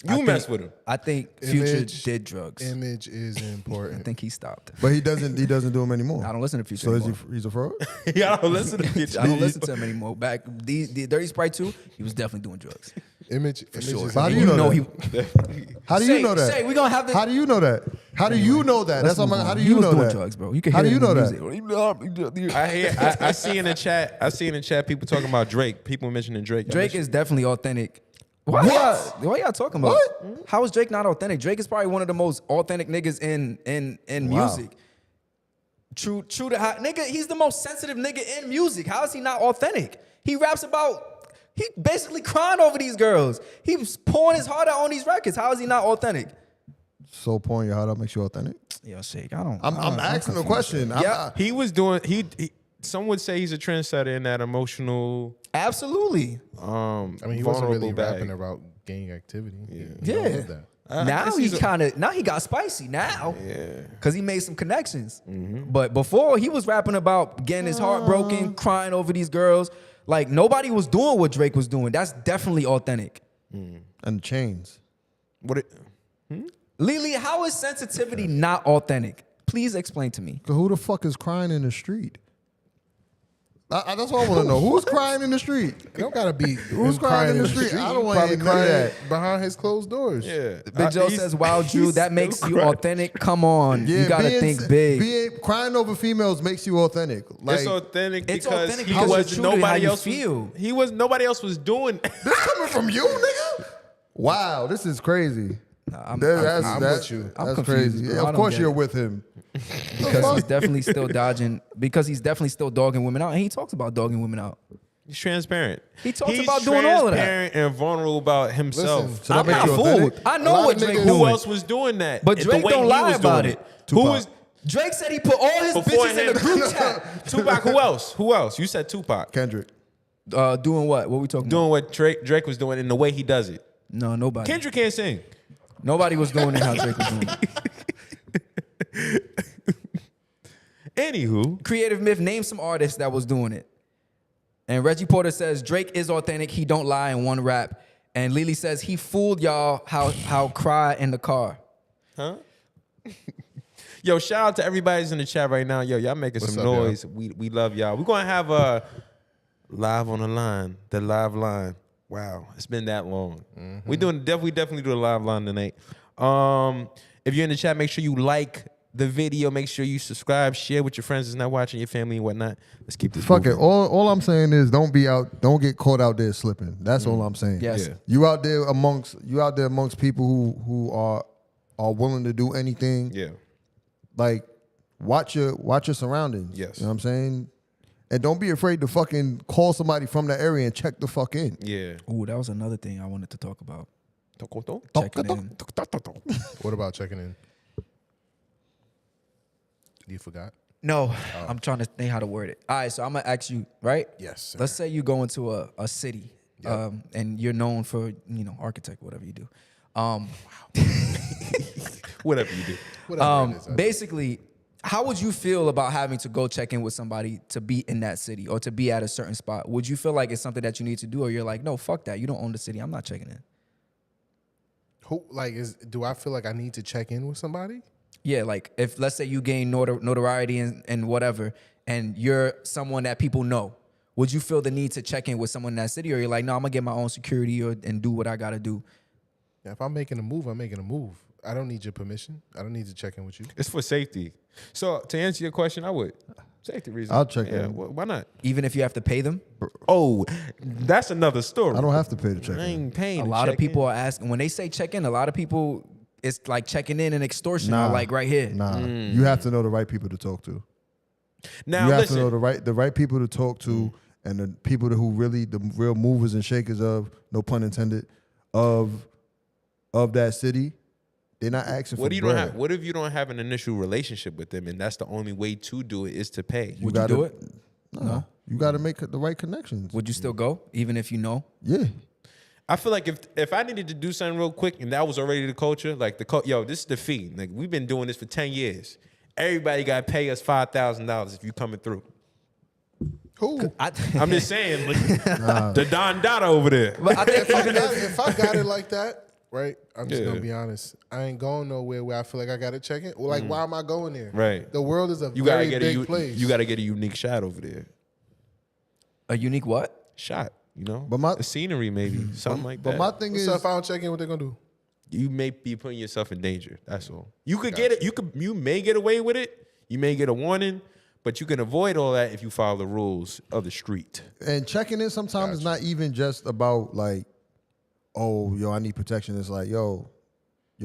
You mess with him. I think Future Image- did drugs. Image is I important. think he stopped. But he doesn't do them anymore. I don't listen to Future So anymore. he's a fraud? Yeah, I don't listen to Future. I don't listen to him anymore. Back the Dirty Sprite 2, he was definitely doing drugs. Image sure. is How do you know he. that? How do you Say- know that? say, we gonna have this- How do you know that? How do you know that? That's Let's what move how on. do He you was know doing that? drugs, bro. You can How hear do it you in know the that? music. I see in the chat. I see in the chat people talking about Drake. People mentioning Drake. Drake is definitely authentic. Why y'all talking about? What? How is Drake not authentic? Drake is probably one of the most authentic niggas in Wow. music. True to how nigga, he's the most sensitive nigga in music. How is he not authentic? He raps about, he basically crying over these girls. He was pouring his heart out on these records. How is he not authentic? So pouring your heart out makes you authentic? Yo, shake. I don't. I'm asking a question. Yeah. He was doing. He. Some would say he's a trendsetter in that emotional. Absolutely. I mean, he wasn't vulnerable really bag. rapping about gang activity. Yeah. That. Now he got spicy now. Yeah. Cause he made some connections. But before he was rapping about getting his heart broken, crying over these girls. Like nobody was doing what Drake was doing. That's definitely authentic. And chains. What it? Lily, how is sensitivity not authentic? Please explain to me. Who the fuck is crying in the street? That's what I want to know. Who's crying in the street? It don't gotta be Who's crying in the street? I don't want to Probably hear none of that. behind his closed doors. Yeah. Big Joe says, wow, Drew, that makes you authentic. Come on. you gotta think big. Crying over females makes you authentic. Like, It's authentic It's because authentic he because was you're true to how nobody you else. feel. He was nobody else was doing. this coming from you, nigga? Wow, this is crazy. I'm with you. I'm That's confused, crazy. bro. Yeah, I of don't course get you're it. with him. Because he's definitely still dodging. Because he's definitely still dogging women out. And he talks about dogging women out. He's transparent. He talks about doing all of that. He's transparent and vulnerable about himself. Listen, So that I'm makes not you fooled. authentic? I A know lot what of Drake niggas- doing. Who else was doing that? But The Drake way don't he lie was about doing it. Who Tupac. was Drake said he put all his before bitches in him? the group chat. Tupac. Who else? Who else? You said Tupac. Kendrick. Doing what? What we talking Doing what Drake was doing in the way he does it. about? No, nobody. Kendrick can't sing. Nobody was doing it how Drake was doing it. Anywho, Creative Myth, name some artists that was doing it. And Reggie Porter says Drake is authentic. He don't lie in one rap. And Lily says he fooled y'all how cry in the car. huh? Yo, shout out to everybody who's in the chat right now. Yo, y'all making What's some up, noise. We love y'all. We're gonna have a live on the line, the live line. Wow, it's been that long. We definitely do a live line tonight. If you're in the chat, make sure you like the video. Make sure you subscribe, share with your friends that's not watching, your family and whatnot. Let's keep this Fuck it. moving. All I'm saying is don't get caught out there slipping. That's all I'm saying. Yes. Yeah. You out there amongst people who are willing to do anything. Yeah. Like watch your surroundings. Yes. You know what I'm saying? And don't be afraid to fucking call somebody from that area and check the fuck in. Yeah. Ooh, that was another thing I wanted to talk about. Checking in. What about checking in? You forgot? No, I'm trying to think how to word it. All right, so I'm gonna ask you, right? Yes, sir. Let's say you go into a city, and you're known for architect, whatever you do. Whatever you do. Whatever it is, Basically, how would you feel about having to go check in with somebody to be in that city or to be at a certain spot? Would you feel like it's something that you need to do, or you're like, no, fuck that, you don't own the city, I'm not checking in? do I feel like I need to check in with somebody? Yeah, like if let's say you gain notoriety and whatever, and you're someone that people know, would you feel the need to check in with someone in that city, or you're like, no, I'm gonna get my own security and do what I gotta do? Yeah, if I'm making a move, I'm making a move. I don't need your permission. I don't need to check in with you. It's for safety. So to answer your question, I would. Safety reasons. I'll check yeah, in. Why not? Even if you have to pay them? Oh, that's another story. I don't have to pay to check I in. ain't paying. A to lot of check people in. are asking, when they say check in, a lot of people, it's like checking in and extortion are like right here. Nah. You have to know the right people to talk to. Now You have listen. to know the right people to talk to and the people who really the real movers and shakers of, no pun intended, of that city. They're not asking for What if you don't have an initial relationship with them, and that's the only way to do it is to pay? Would you do it? No. You got to make the right connections. Would you still go, even if you know? Yeah. I feel like if I needed to do something real quick and that was already the culture, like this is the fee. Like we've been doing this for 10 years. Everybody got to pay us $5,000 if you coming through. Who? I'm just saying, the Don Dada over there. But I think If I got it like that, right? I'm just Yeah. gonna be honest. I ain't going nowhere where I feel like I gotta check in. Well, like, why am I going there? Right. The world is a You gotta very get big place. you gotta get a unique shot over there. a unique what? Shot, you know? But the scenery maybe, something like But that. my thing is, So if I don't check in, what they gonna do? You may be putting yourself in danger. That's all. You could get it. You may get away with it. You may get a warning, but you can avoid all that if you follow the rules of the street. and checking in sometimes is not even just about like, oh, yo, I need protection. It's like, yo,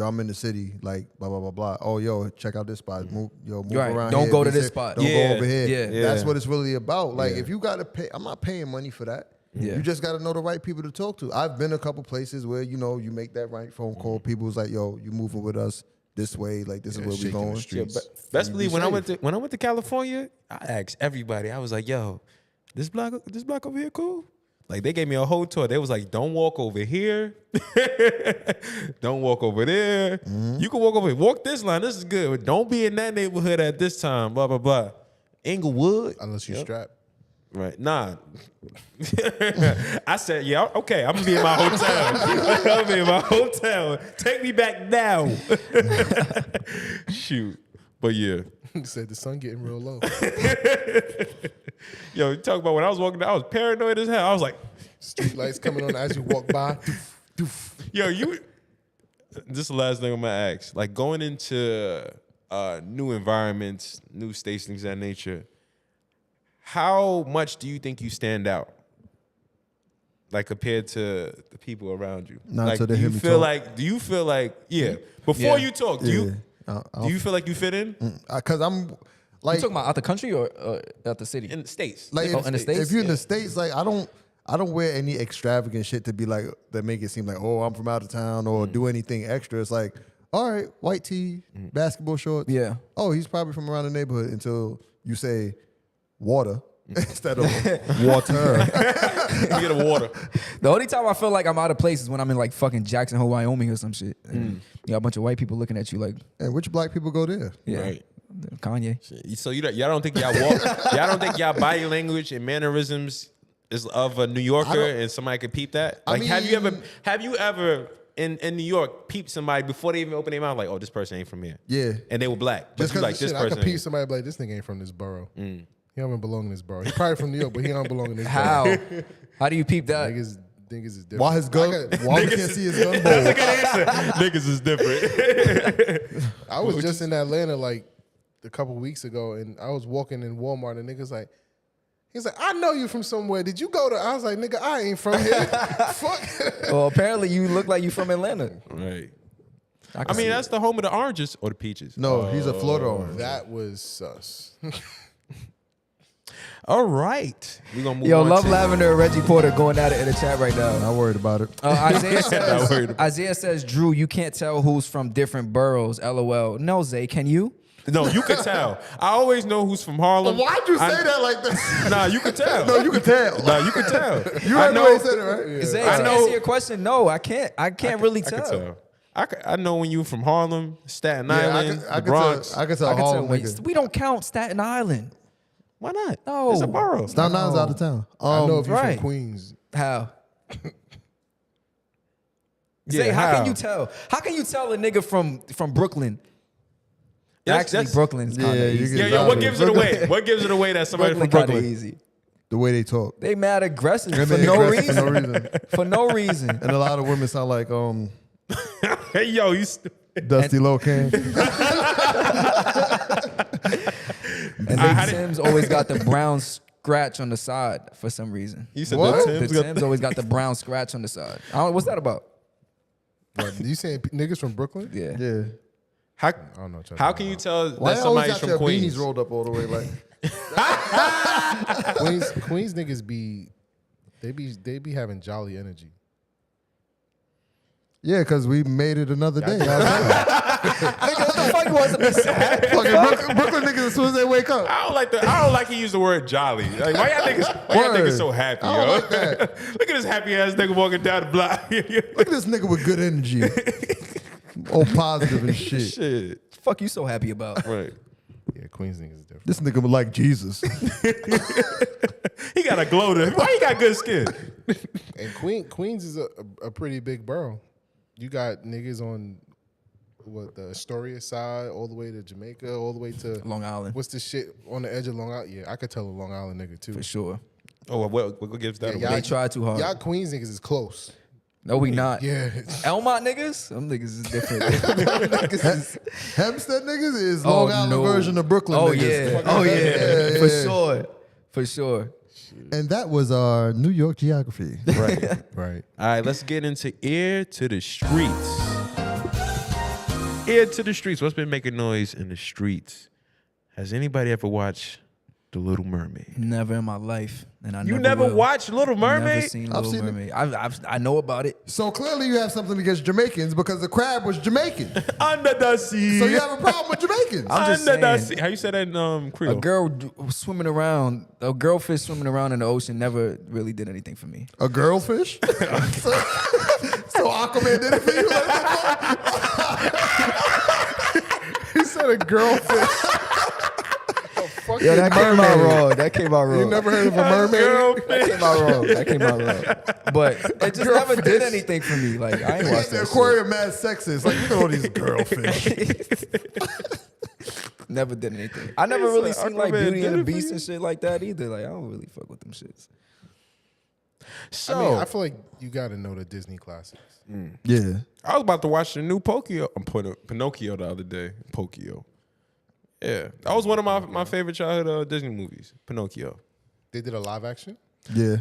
I'm in the city, like, blah, blah, blah, blah. Oh, yo, check out this spot. Move Right. around Don't here. go Be to this safe. spot. Don't Yeah. go over here. Yeah. That's what it's really about. Like, if you got to pay, I'm not paying money for that. Yeah. You just got to know the right people to talk to. I've been a couple places where, you make that right phone call. People was like, yo, you moving with us this way. Like, this is where we shaking the going. streets. Best You believe be when safe. I went to California, I asked everybody. I was like, "Yo, this block over here cool?" Like they gave me a whole tour. They was like, "Don't walk over here. Don't walk over there. You can walk over here. Walk this line. This is good. But don't be in that neighborhood at this time. Blah blah blah." Inglewood, Unless you strap. right? Nah. I said, "Yeah, okay. I'm gonna be in my hotel. I'm gonna be in my hotel. Take me back now." Shoot, but yeah. He said the sun getting real low. Yo, you talk about when I was walking down, I was paranoid as hell. I was like, Street lights coming on as you walk by. yo, this is the last thing I'm gonna ask. Like going into new environments, new states, things of that nature, how much do you think you stand out? Like compared to the people around you? Not like, till they do hear you me feel talk. do you feel like, yeah, before Yeah. you talk, do Yeah. you do you feel like you fit in? Because I'm Like, You talking about out the country or out the city? In the States. like in the States? if you're in the States, like I don't wear any extravagant shit to be like that make it seem like, oh, I'm from out of town or do anything extra. It's like, all right, white tee, basketball shorts. Yeah. Oh, he's probably from around the neighborhood until you say water instead of water. You get a water. The only time I feel like I'm out of place is when I'm in like fucking Jackson Hole, Wyoming or some shit. And you got a bunch of white people looking at you like, And which black people go there? yeah, Right. Kanye. So y'all don't think y'all y'all don't think y'all body language and mannerisms is of a New Yorker and somebody could peep that? Like, have you ever in New York peeped somebody before they even open their mouth like, oh, this person ain't from here? Yeah. And they were black. But Just you because like this I person. could peep somebody be like, this nigga ain't from this borough. He don't belong in this borough. He probably from New York, but he don't belong in this How? borough. How do you peep that? Niggas is different. Why his gun? Why we can't see his gun That's a ball? good answer. Niggas is different. I was just in Atlanta like a couple weeks ago, and I was walking in Walmart, and niggas like, he's like, I know you from somewhere. Did you go to? I was like, nigga, I ain't from here. Fuck. Well, apparently you look like you from Atlanta. Right. I I mean, that's the home of the oranges or the peaches. No, he's a Florida orange. That was sus. All right. We're going to move Yo, on Love to Lavender and Reggie Porter going at it in the chat right now. Not worried about it. Isaiah says, Drew, you can't tell who's from different boroughs. LOL. No, Zay, can you? No, you could tell. I always know who's from Harlem. Why'd you say that like that? Nah, you could tell. No, you can tell. Nah, you could tell. You heard the way he said it, right? Zay, I to know- answer your question, no, I can't. I can't really I tell. could tell. I know when you from Harlem, Staten Island, I the Bronx. could tell I can tell. Harlem Wait, nigga. we don't count Staten Island. Why not? No. It's a borough. Staten Island's out of town. I know if you're right. from Queens. How? Yeah, Zay, how can how? you tell? How can you tell a nigga from Brooklyn? That's- Actually, that's- Brooklyn's kind of Yeah, you easy. can- Yo, what gives it away? What gives it away that somebody Brooklyn from kind of Brooklyn? easy. The way they talk. They mad aggressive And for they no aggressive for no reason. reason. For no reason. And a lot of women sound like Hey, yo, you stupid. Dusty Locan. And then Tim's always got the brown scratch on the side for some reason. You said What? that The Tim's got Tim's always got the brown scratch on the side. I don't, what's that about? What, you saying niggas from Brooklyn? Yeah. Yeah. How, I don't know. how can you tell Why that they always somebody's got from their Queens? beanies rolled up all the way like? Queens niggas be having jolly energy. Yeah, because we made it another day. Nigga, what the fuck was it? Fucking Brooklyn niggas as soon as they wake up. I don't like he used the word jolly. Like, why y'all niggas so happy, I don't yo? like that. Look at this happy ass nigga walking down the block. Look at this nigga with good energy. All positive and shit. Shit. Fuck you so happy about? Right. Yeah, Queens niggas is different. This nigga was like Jesus. He got a glow to him. Why he got good skin? And Queens is a pretty big borough. You got niggas on the Astoria side, all the way to Jamaica, all the way to Long Island. What's the shit on the edge of Long Island? Yeah, I could tell a Long Island nigga too. For sure. Oh, what gives that Yeah, away? They try too hard. Y'all Queens niggas is close. No, we not. Yeah. Elmont niggas? Them niggas is different. Them niggas is, Hempstead niggas is Long Island version of Brooklyn oh, niggas. Yeah. Oh, yeah. Yeah, For yeah. sure. For sure. And that was our New York geography. Right. Right. All right, let's get into Ear to the Streets. Ear to the Streets. What's been making noise in the streets? Has anybody ever watched The Little Mermaid? Never in my life. And I You never will. watched Little Never Mermaid? seen I've Little seen it. Mermaid. I know about it. So clearly you have something against Jamaicans because the crab was Jamaican. Under the sea. So you have a problem with Jamaicans. I'm just Under the saying. sea. How you say that in Creole? A girl swimming around, a girlfish swimming around in the ocean never really did anything for me. A girlfish? so Aquaman did it for you? He said a girlfish. Yeah, that came out wrong. That came out wrong. You never heard of a mermaid? That came out wrong. That came out wrong. But it just never did anything for me. Like I ain't watched The that aquarium mad sexist. Like, look at all these girlfish. shit. Never did anything. I never really said seen like Aquaman Beauty did and the it for Beast you? and shit like that either. Like I don't really fuck with them shits. So, I mean, I feel like you got to know the Disney classics. Yeah. I was about to watch the new Pinocchio the other day. Pinocchio. Yeah. That was one of my favorite childhood Disney movies. Pinocchio. They did a live action. Yeah.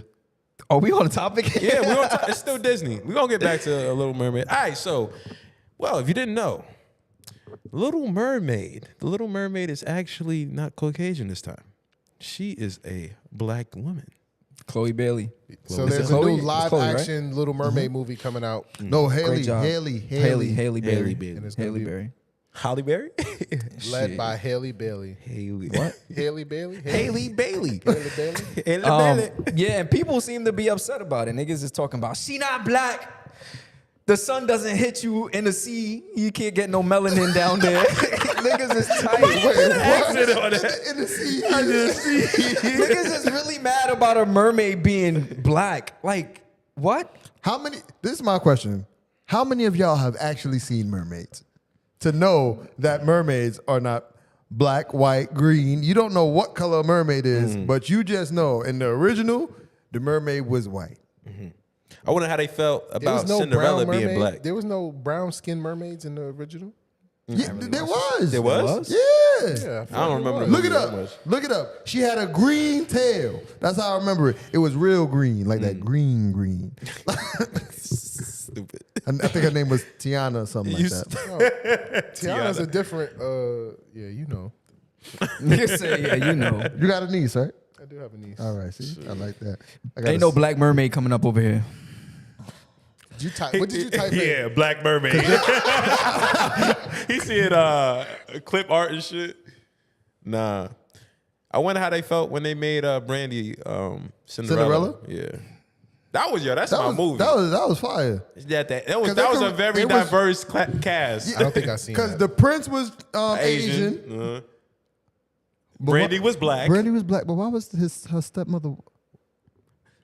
Are we on the topic? Yeah, it's still Disney. We're going to get back to A Little Mermaid. All right, so, well, if you didn't know, Little Mermaid. The Little Mermaid is actually not Caucasian this time. She is a black woman. Chloe Bailey. So there's a new live action Little Mermaid movie coming out. No, Great job. Haley Haley Haley Berry. Bailey. And it's gonna Haley be Berry. Holly Berry? led by Haley Bailey. Haley. What? Haley Bailey? Haley Bailey. Haley Bailey? Haley Bailey. Yeah, and people seem to be upset about it. Niggas is talking about she not black. The sun doesn't hit you in the sea. You can't get no melanin down there. Niggas is tight. Accent on that. in the sea. Niggas is really mad about a mermaid being black. Like, what? How many? This is my question. How many of y'all have actually seen mermaids? To know that mermaids are not black, white, green. You don't know what color a mermaid is, but you just know in the original, the mermaid was white. I wonder how they felt There was about no Cinderella brown being mermaid. black. There was no brown skinned mermaids in the original. Yeah, there was. There was? Yeah. Yeah, I don't remember. Look it that up. much. Look it up. She had a green tail. That's how I remember it. It was real green, like that green. Stupid. I think her name was Tiana or something like that. Tiana's a different. Yeah, you know. Niggas say, yeah, you know. You got a niece, right? I do have a niece. All right, see? I like that. I got Ain't no black mermaid coming up over here. Did you type? What did you type Yeah, in? Black Mermaid. He said clip art and shit. Nah. I wonder how they felt when they made Brandy Cinderella. Yeah. That's my movie. That was fire. That was 'Cause a very it was- diverse cast. I don't think I've seen Because that. the prince was Asian. Uh-huh. but Brandy why- was black. Brandy was black, but why was her stepmother?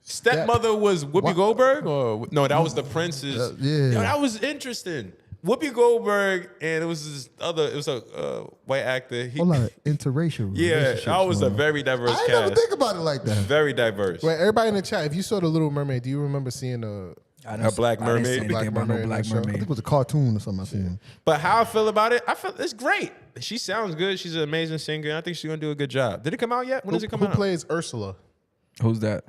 Stepmother was Whoopi What? Goldberg, or no? That was the princess. yeah. Yo, that was interesting. Whoopi Goldberg, and it was a white actor. He, Whole lot of interracial. yeah, relationships that was a going on. very diverse I cast. didn't never think about it like that. Very diverse. Wait, everybody in the chat, if you saw the Little Mermaid, do you remember seeing a? A black I didn't say mermaid? anything Black about mermaid no in black that show. I think mermaid. it was a cartoon or something I seen. But how I feel about it, I feel it's great. She sounds good. She's an amazing singer. I think she's gonna do a good job. Did it come out yet? When does it come Who out? plays Ursula? Who's that?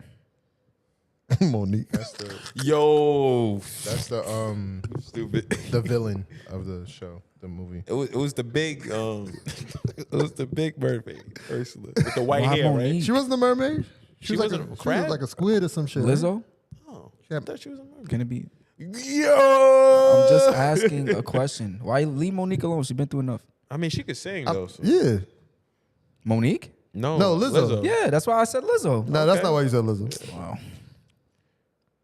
Monique. That's the Yo, stupid. the villain of the show, the movie. It was the big it was the big mermaid Ursula with the white Why hair, right? Monique? She wasn't a mermaid. She was wasn't a like she crab? was like a squid or some shit. right? Lizzo? Oh, Yeah. I thought she was a mermaid. Can it be? Yo, I'm just asking a question. Why leave Monique alone? She's been through enough. I mean, she could sing though. So. Yeah. Monique? No, Lizzo. Yeah, that's why I said Lizzo. No, that's not why you said Lizzo. Wow.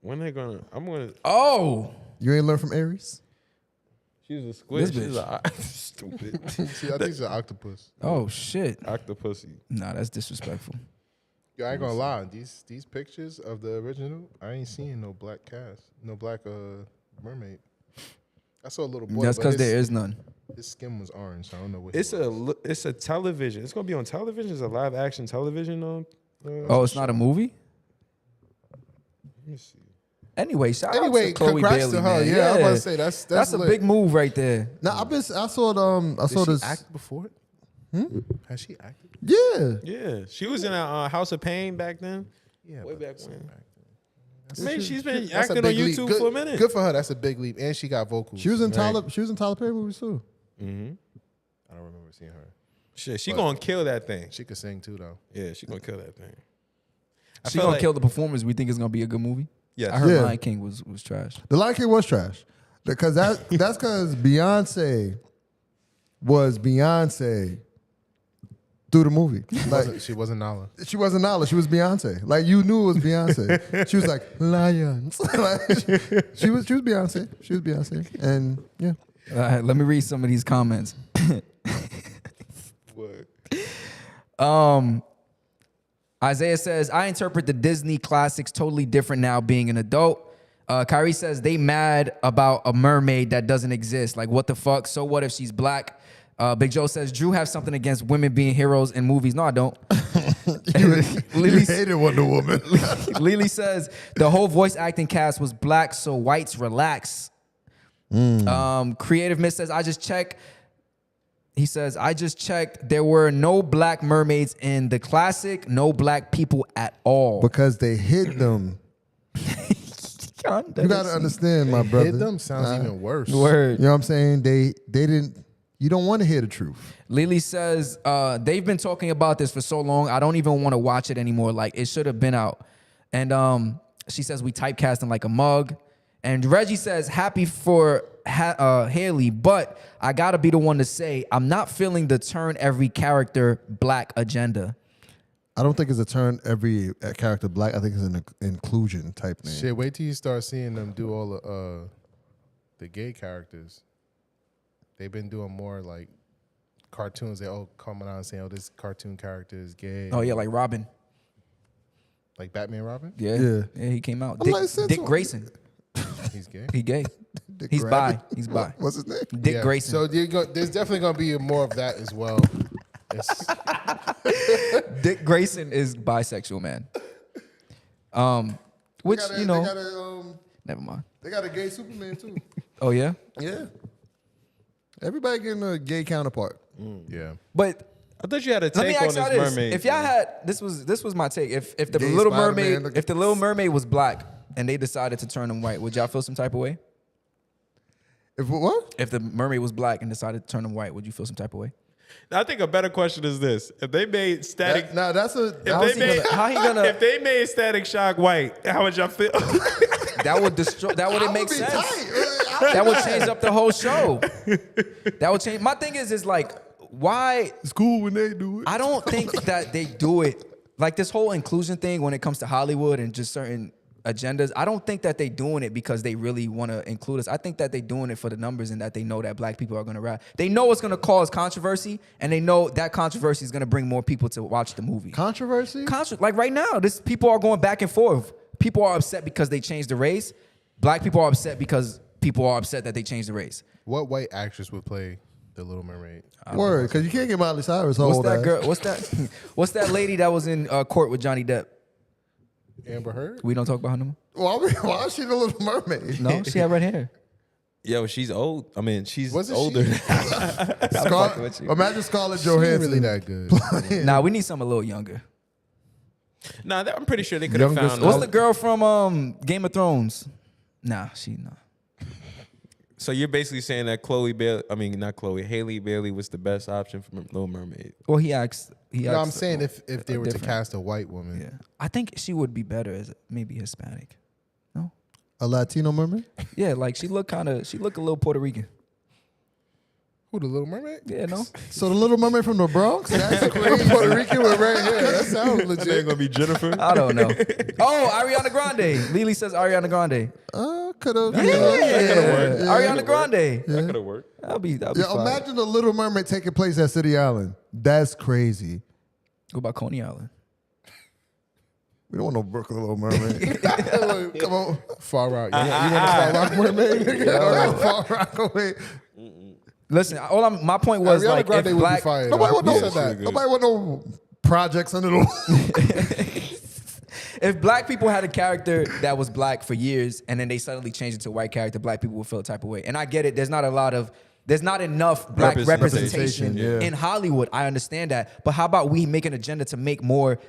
When they gonna? I'm gonna. Oh. You ain't learn from Aries? She's a squid. This She's a stupid See, I think it's an octopus. Oh shit. octopusy. Nah, that's disrespectful. Yo, I ain't gonna lie. These pictures of the original, I ain't seeing no black cast, no black mermaid. I saw a little boy. That's but because his- there is none. His skin was orange. So I don't know what. It's a television. It's gonna be on television. It's a live action television. Oh, it's not a movie? Let me see. Anyway, shout out Anyway, to Chloe congrats Bailey, to her. man. Yeah, I was about to say that's a lit. big move right there. Now I saw Did this. she act before it? Has she acted? Yeah. Yeah, she was in a House of Pain back then. Yeah, Way but back that's when. not acting. I mean, she's been That's a acting on big leap. YouTube Good- for a minute. Good for her. That's a big leap, and she got vocals. She was in Right. Tyler Perry movies too. Mm-hmm. I don't remember seeing her. Shit, she But- gonna kill that thing. She could sing too, though. Yeah, she gonna kill that thing. I She feel gonna like- kill the performance. We think it's gonna be a good movie. Yes. I heard Yeah. Lion King was trash. The Lion King was trash. Because that's because Beyonce was Beyonce through the movie. Like She wasn't Nala. she wasn't Nala, she was Beyonce. Like you knew it was Beyonce. She was like lions. Like, she was Beyonce. She was Beyonce. And yeah. All right, let me read some of these comments. Isaiah says, I interpret the Disney classics totally different now being an adult. Kyrie says, they mad about a mermaid that doesn't exist. Like, what the fuck? So what if she's black? Big Joe says, Drew have something against women being heroes in movies. No, I don't. You Lily, hated Wonder Woman. Lily says, the whole voice acting cast was black, so whites relax. Creative Miss says, I just checked. He says, I just checked. There were no black mermaids in the classic, no black people at all. Because they hid them. You gotta understand, my brother. Hid them sounds even worse. Word. You know what I'm saying? They didn't. You don't want to hear the truth. Lily says they've been talking about this for so long. I don't even want to watch it anymore. Like it should have been out. And she says we typecasting like a mug. And Reggie says happy for Haley, but I gotta be the one to say I'm not feeling the turn every character black agenda. I don't think it's a turn every character black. I think it's an inclusion type thing. Shit, wait till you start seeing them do all the gay characters. They've been doing more like cartoons. They all coming out and saying, "Oh, this cartoon character is gay." Oh yeah, like Robin. Like Batman Robin. Yeah, he came out. I'm like, Dick Grayson. He's gay. He gay. Dick He's Rabbit. bi. He's bi. What's his name? Dick Yeah, Grayson. So there's definitely gonna be more of that as well. Dick Grayson is bisexual, man. Which They you know, got a, never mind. they got a gay Superman too. Oh yeah, Yeah. Everybody getting a gay counterpart. Yeah. but I thought you had a let me take on ask this y'all this: mermaid. if y'all had this was my take. If the Gay Little Spider-Man, Mermaid, if the Little Mermaid was black and they decided to turn them white, would y'all feel some type of way? If what? If the mermaid was black and decided to turn them white, would you feel some type of way? I think a better question is this: if they made Static, Now that's a. How he gonna? if they made Static Shock white, how would y'all feel? That would destroy. That wouldn't make be sense. tight. That would change up the whole show. That would change. My thing is like, why? It's cool when they do it. I don't think that they do it like this whole inclusion thing when it comes to Hollywood and just certain agendas. I don't think that they doing it because they really want to include us. I think that they doing it for the numbers and that they know that black people are going to rap. They know it's going to cause controversy and they know that controversy is going to bring more people to watch the movie. Controversy? Like right now, people are going back and forth. People are upset because they changed the race. Black people are upset because people are upset that they changed the race. What white actress would play the Little Mermaid? Word, because you can't get Miley Cyrus. What's Old that ass. girl? What's that lady that was in court with Johnny Depp? Amber Heard? We don't talk about her no more. Why is she the Little Mermaid? No, she had red hair. Yo, she's old. I mean, she's Wasn't older. Imagine Scarlett She ain't Johansson. really that good. Nah, we need something a little younger. Nah, I'm pretty sure they could have Youngest- found. What's the girl from Game of Thrones? Nah, she no. So you're basically saying that Haley Bailey was the best option for Little Mermaid. Well, he asked. No, I'm saying if they were to different. cast a white woman. Yeah, I think she would be better as maybe Hispanic. No. A Latino mermaid? Yeah, like she look a little Puerto Rican. Who, the Little Mermaid? Yeah, no. So the Little Mermaid from the Bronx? That's crazy. Puerto Rican with red hair. That sounds legit. gonna be Jennifer. I don't know. Oh, Ariana Grande. Lily says Ariana Grande. Could have. Yeah, Ariana Grande. That could have worked. That'll be Yeah, fine. imagine the Little Mermaid taking place at City Island. That's crazy. What about Coney Island? We don't want no Brooklyn Little Mermaid. Come on. Far out. You want a Far Rock Mermaid? Far Rockaway. Listen, my point was Ariana like Grande if would black be fired. Nobody want You no, said that. nobody want no projects under the if black people had a character that was black for years and then they suddenly changed it to a white character, black people would feel a type of way. And I get it. There's not enough black representation yeah. in Hollywood. I understand that. But how about we make an agenda to make more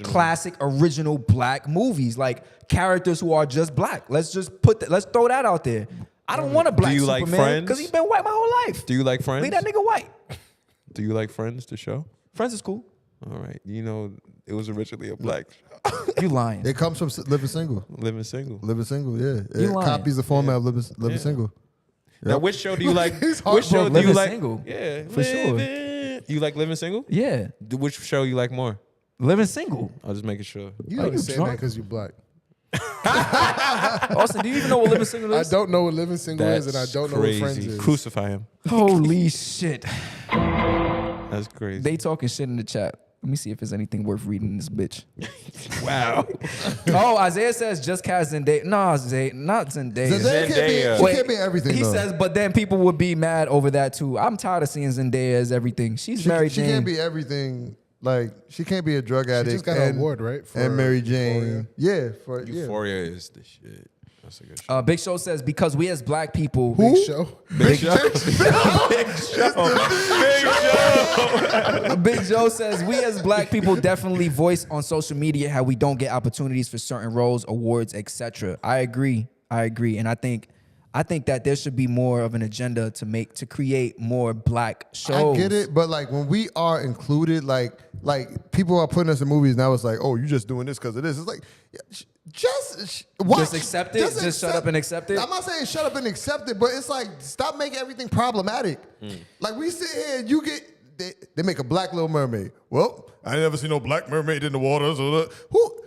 classic, original black movies, like characters who are just black. Let's throw that out there. I don't want a black Do you like Superman Friends? because he's been white my whole life. Do you like Friends? Leave that nigga white. Do you like Friends, the show? Friends is cool. All right. You know, it was originally a black You lying. It comes from Living Single. living single. Living Single, yeah. You It lying. copies the format of Living Single. Now, which show do you like? He's Which show do you Living like? Single. Yeah, For sure. You like Living Single? Yeah. Which show you like more? Living single. I was just making sure. You Are only you saying drunk? that because you're black. Austin, do you even know what living single I is? don't know what Living Single is, and I don't know what Friends is. Crucify him. Holy shit. That's crazy. They talking shit in the chat. Let me see if there's anything worth reading in this bitch. wow. Oh, Isaiah says just cast Zendaya. Nah, not Zendaya. Zendaya Zendaya. she can't be everything, He though. says, but then people would be mad over that too. I'm tired of seeing Zendaya as everything. She's Mary She Jane. can't be everything. Like, she can't be a drug addict. just got an award, right, for And Mary Jane. Euphoria? Yeah. For Euphoria is the shit. That's a good show. Big Show says, because we as black people. Big Show. Big Joe says, we as black people definitely voice on social media how we don't get opportunities for certain roles, awards, etc. I agree. And I think I think that there should be more of an agenda to create more black shows. I get it, but like when we are included, like people are putting us in movies now. It's like, oh, you just doing this because of this. It's like, just watch. Just accept it. Just shut up and accept it. I'm not saying shut up and accept it, but it's like stop making everything problematic. Like we sit here, and you get they make a black Little Mermaid. Well, I ain't never seen no black mermaid in the water. So who,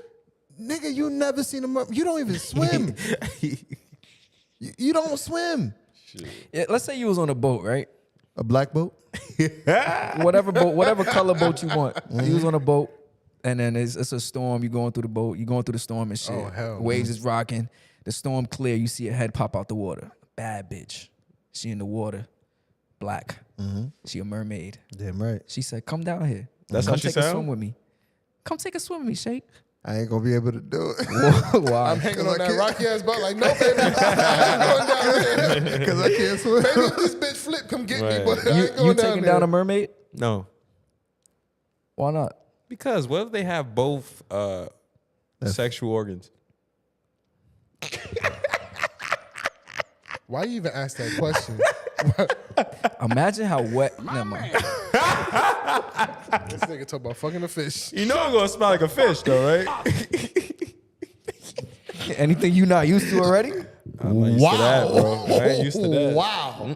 nigga, you never seen a mermaid? You don't even swim. You don't swim. Yeah, let's say you was on a boat, right? A black boat? Whatever boat, whatever color boat you want. You was on a boat, and then it's a storm. You going through the boat. You going through the storm and shit. Oh, hell. Waves is rocking. The storm clear. You see a head pop out the water. Bad bitch. She in the water. Black. She a mermaid. Damn right. She said, "Come down here. That's Come how she take a sound? swim with me. Come take a swim with me, Shake." I ain't gonna be able to do it. Why? I'm hanging on that rocky ass boat like, no, baby, I'm going down there. Because I can't swim. Maybe if this bitch flip, come get me, but I You ain't going taking there. down a mermaid? No. Why not? Because what if they have both sexual organs? Why you even ask that question? Imagine how wet. Never mind. This nigga talk about fucking a fish. You know it's gonna smell like a fish, though, right? Anything you not used to already? I'm not used to that, bro. I ain't used to that. Wow.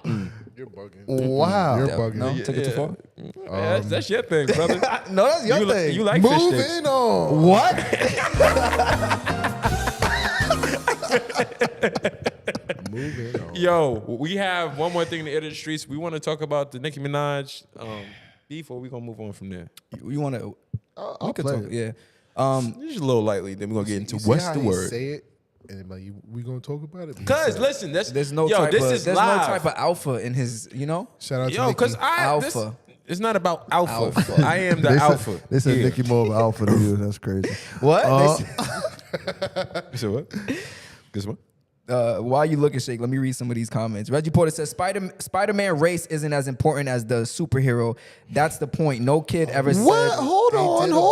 You're bugging. Wow. You're bugging. No, took it too far. Yeah, that's your thing, brother. No, that's your thing. You like fish sticks. Moving on. What? Moving on. Yo, we have one more thing to air to the streets. We want to talk about the Nicki Minaj beef, or we gonna move on from there? You want to? I'll We could play talk. it. Yeah. Just a little lightly, then we're gonna get into You see what's how the he word. Say it, and like, we gonna talk about it. Cause listen, There's no yo, type this of is there's live. no type of alpha in his. You know. Shout out to Yo, Nicki. cause Alpha. It's not about alpha. Alpha. I am the They alpha. They said here. Nicki more of an alpha than you. That's crazy. What? You said what? Guess what? While you looking, Shake, let me read some of these comments. Reggie Porter says Spider-Man race isn't as important as the superhero. That's the point. No kid ever What? said. Hold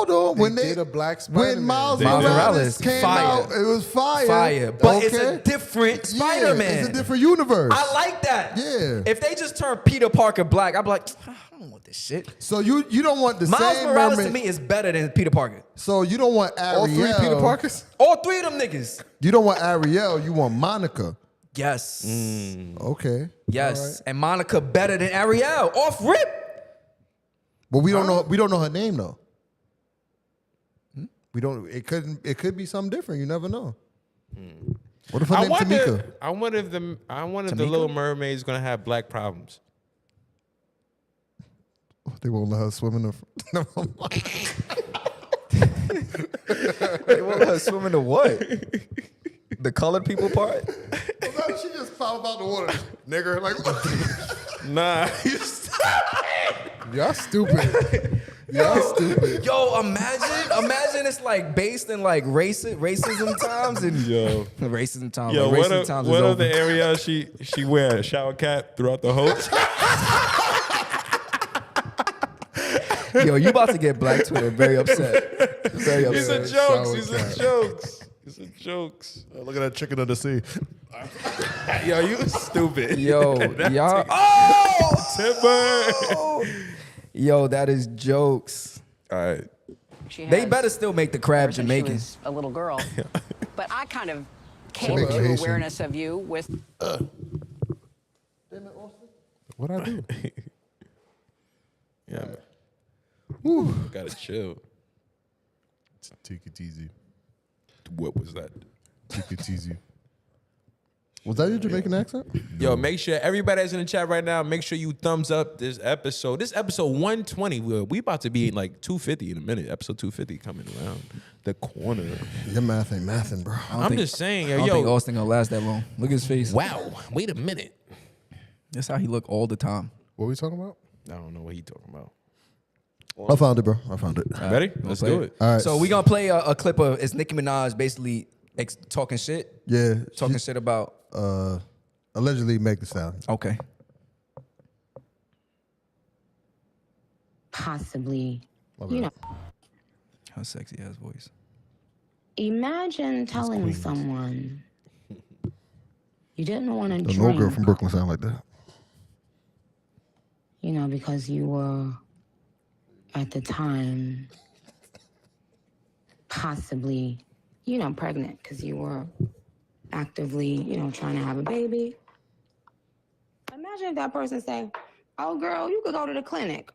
on. They did a black Spider-Man. When Miles Miles Morales Morales, came fire. out, it was fire. Fire, but it's a Okay. different Yeah, Spider-Man. it's a different universe. I like that. Yeah. If they just turn Peter Parker black, I'd be like, I don't want this shit. So you don't want the Miles same Morales mermaid. to me is better than Peter Parker. So you don't want Ariel. All three Peter Parkers? All three of them niggas. You don't want Ariel. You want Monica. Yes. Okay. Yes. All right. And Monica better than Ariel. Off rip. But we don't know. We don't know her name though. We don't. It could be something different. You never know. What if her name Tamika? I wonder if the Tamika? Little Mermaid is gonna have black problems. They won't let her swim in the. Never mind. They want her swim in the what? The colored people part? She just pop out the water, nigger. Like, Nah, Y'all stupid. Y'all stupid. Yo, imagine it's like based in like racism times and racism times. yo, like what racism if times is what if over. the Ariel she wear a shower cap throughout the whole? Yo, you about to get Black Twitter very upset. Very These upset. are shower jokes. These are cap. jokes. These are jokes. look at that chicken of the sea. Yo, you stupid. Yo, y'all. Oh! Timber. Yo, that is jokes. All right. They better still make the crab She Jamaican. was a little girl. But I kind of came Jamaican to Haitian. awareness of you with What I do? Yeah. Man. Gotta chill. Take it easy. What was that? Take it easy. Was that your Jamaican accent? Yo, make sure everybody that's in the chat right now, make sure you thumbs up this episode. This episode 120. We about to be in like 250 in a minute. Episode 250 coming around the corner. Your math ain't mathing, bro. I'm just saying, I don't yo. think Austin gonna last that long. Look at his face. Wow. Wait a minute. That's how he look all the time. What we talking about? I don't know what he talking about. I found it, bro. I found it. Ready? Let's play do it? it. All right. So we gonna play a clip of it's Nicki Minaj basically talking shit, Yeah. talking shit about. Allegedly make the sound. Okay. Possibly, bad. you know, How sexy ass voice. imagine telling someone You didn't want to No drink, girl from Brooklyn sound like that. you know, because you were, at the time, possibly, you know, pregnant, because you were actively, you know, trying to have a baby. Imagine if that person say, oh, girl, you could go to the clinic.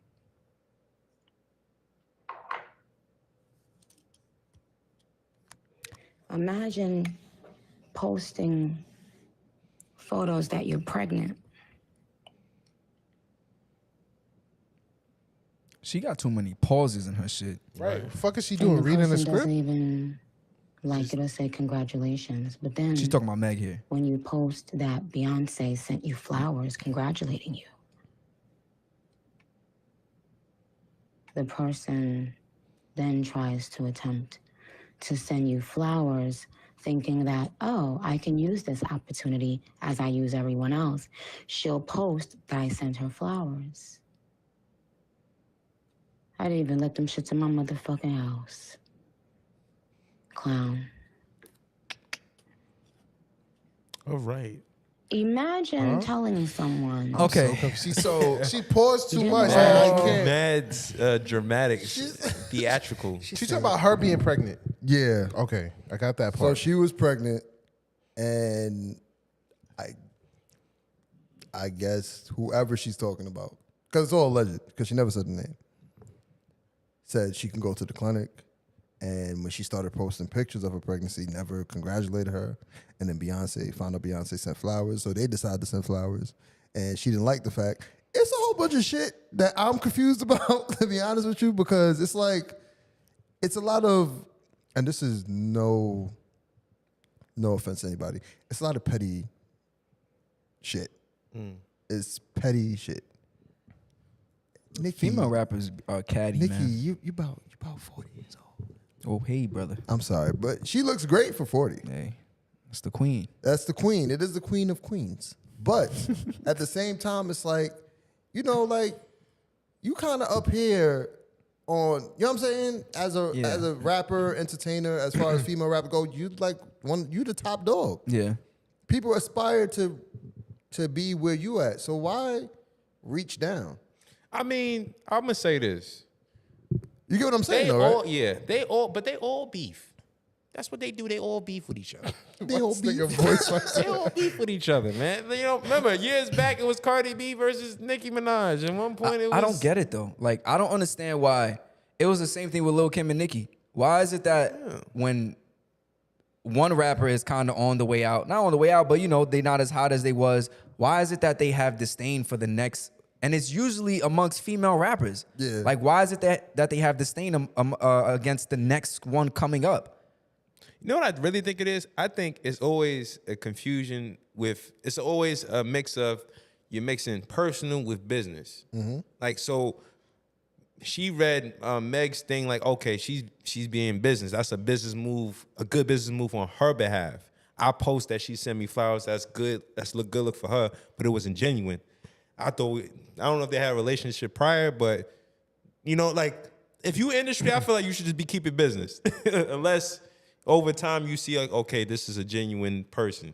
Imagine posting photos that you're pregnant. She got too many pauses in her shit. Right. What the fuck is she And doing? the Reading the person script? doesn't even like it or say congratulations. But then She's talking about Meg here. when you post that Beyonce sent you flowers congratulating you, the person then tries to attempt to send you flowers thinking that, oh, I can use this opportunity as I use everyone else. She'll post that I sent her flowers. I didn't even let them shits in my motherfucking house. Clown. All right. Imagine telling someone. Okay. She paused too You much. didn't I can't. Mad dramatic, theatrical. She's talking about her being pregnant. Yeah. Okay, I got that So part. she was pregnant, and I guess whoever she's talking about, because it's all alleged, because she never said the name, said she can go to the clinic, and when she started posting pictures of her pregnancy, never congratulated her, and then found out Beyonce sent flowers, so they decided to send flowers, and she didn't like the fact. It's a whole bunch of shit that I'm confused about, to be honest with you, because it's like, it's a lot of, and this is no offense to anybody, it's a lot of petty shit. It's petty shit. Nikki, Female rappers are catty, Nikki, man. you about 40 years old. Oh, hey, brother. I'm sorry, but she looks great for 40. Hey, that's the queen. That's the queen. It is the queen of queens. But at the same time, it's like, you know, like, you kind of up here on, you know what I'm saying? As a rapper, entertainer, as far as female rapper go, you the top dog. Yeah. People aspire to be where you at. So why reach down? I mean, I'm gonna say this. You get what I'm saying, They though, all, right? yeah, but they all beef. That's what they do. They all beef with each other. They all beef. voice like They all beef with each other, man. You know, remember years back it was Cardi B versus Nicki Minaj. At one point, it was. I don't get it though. Like, I don't understand why. It was the same thing with Lil Kim and Nicki. Why is it that when one rapper is kind of on the way out, not on the way out, but you know, they not as hot as they was, why is it that they have disdain for the next? And it's usually amongst female rappers. Yeah. Like, why is it that they have disdain against the next one coming up? You know what I really think it is? I think it's always a confusion with. It's always a mix of you're mixing personal with business. Like, so she read Meg's thing like, okay, she's being business. That's a business move, a good business move on her behalf. I post that she sent me flowers. That's good. That's good look for her, but it wasn't genuine. I don't know if they had a relationship prior, but you know, like if you industry, I feel like you should just be keeping business, unless over time you see like, okay, this is a genuine person.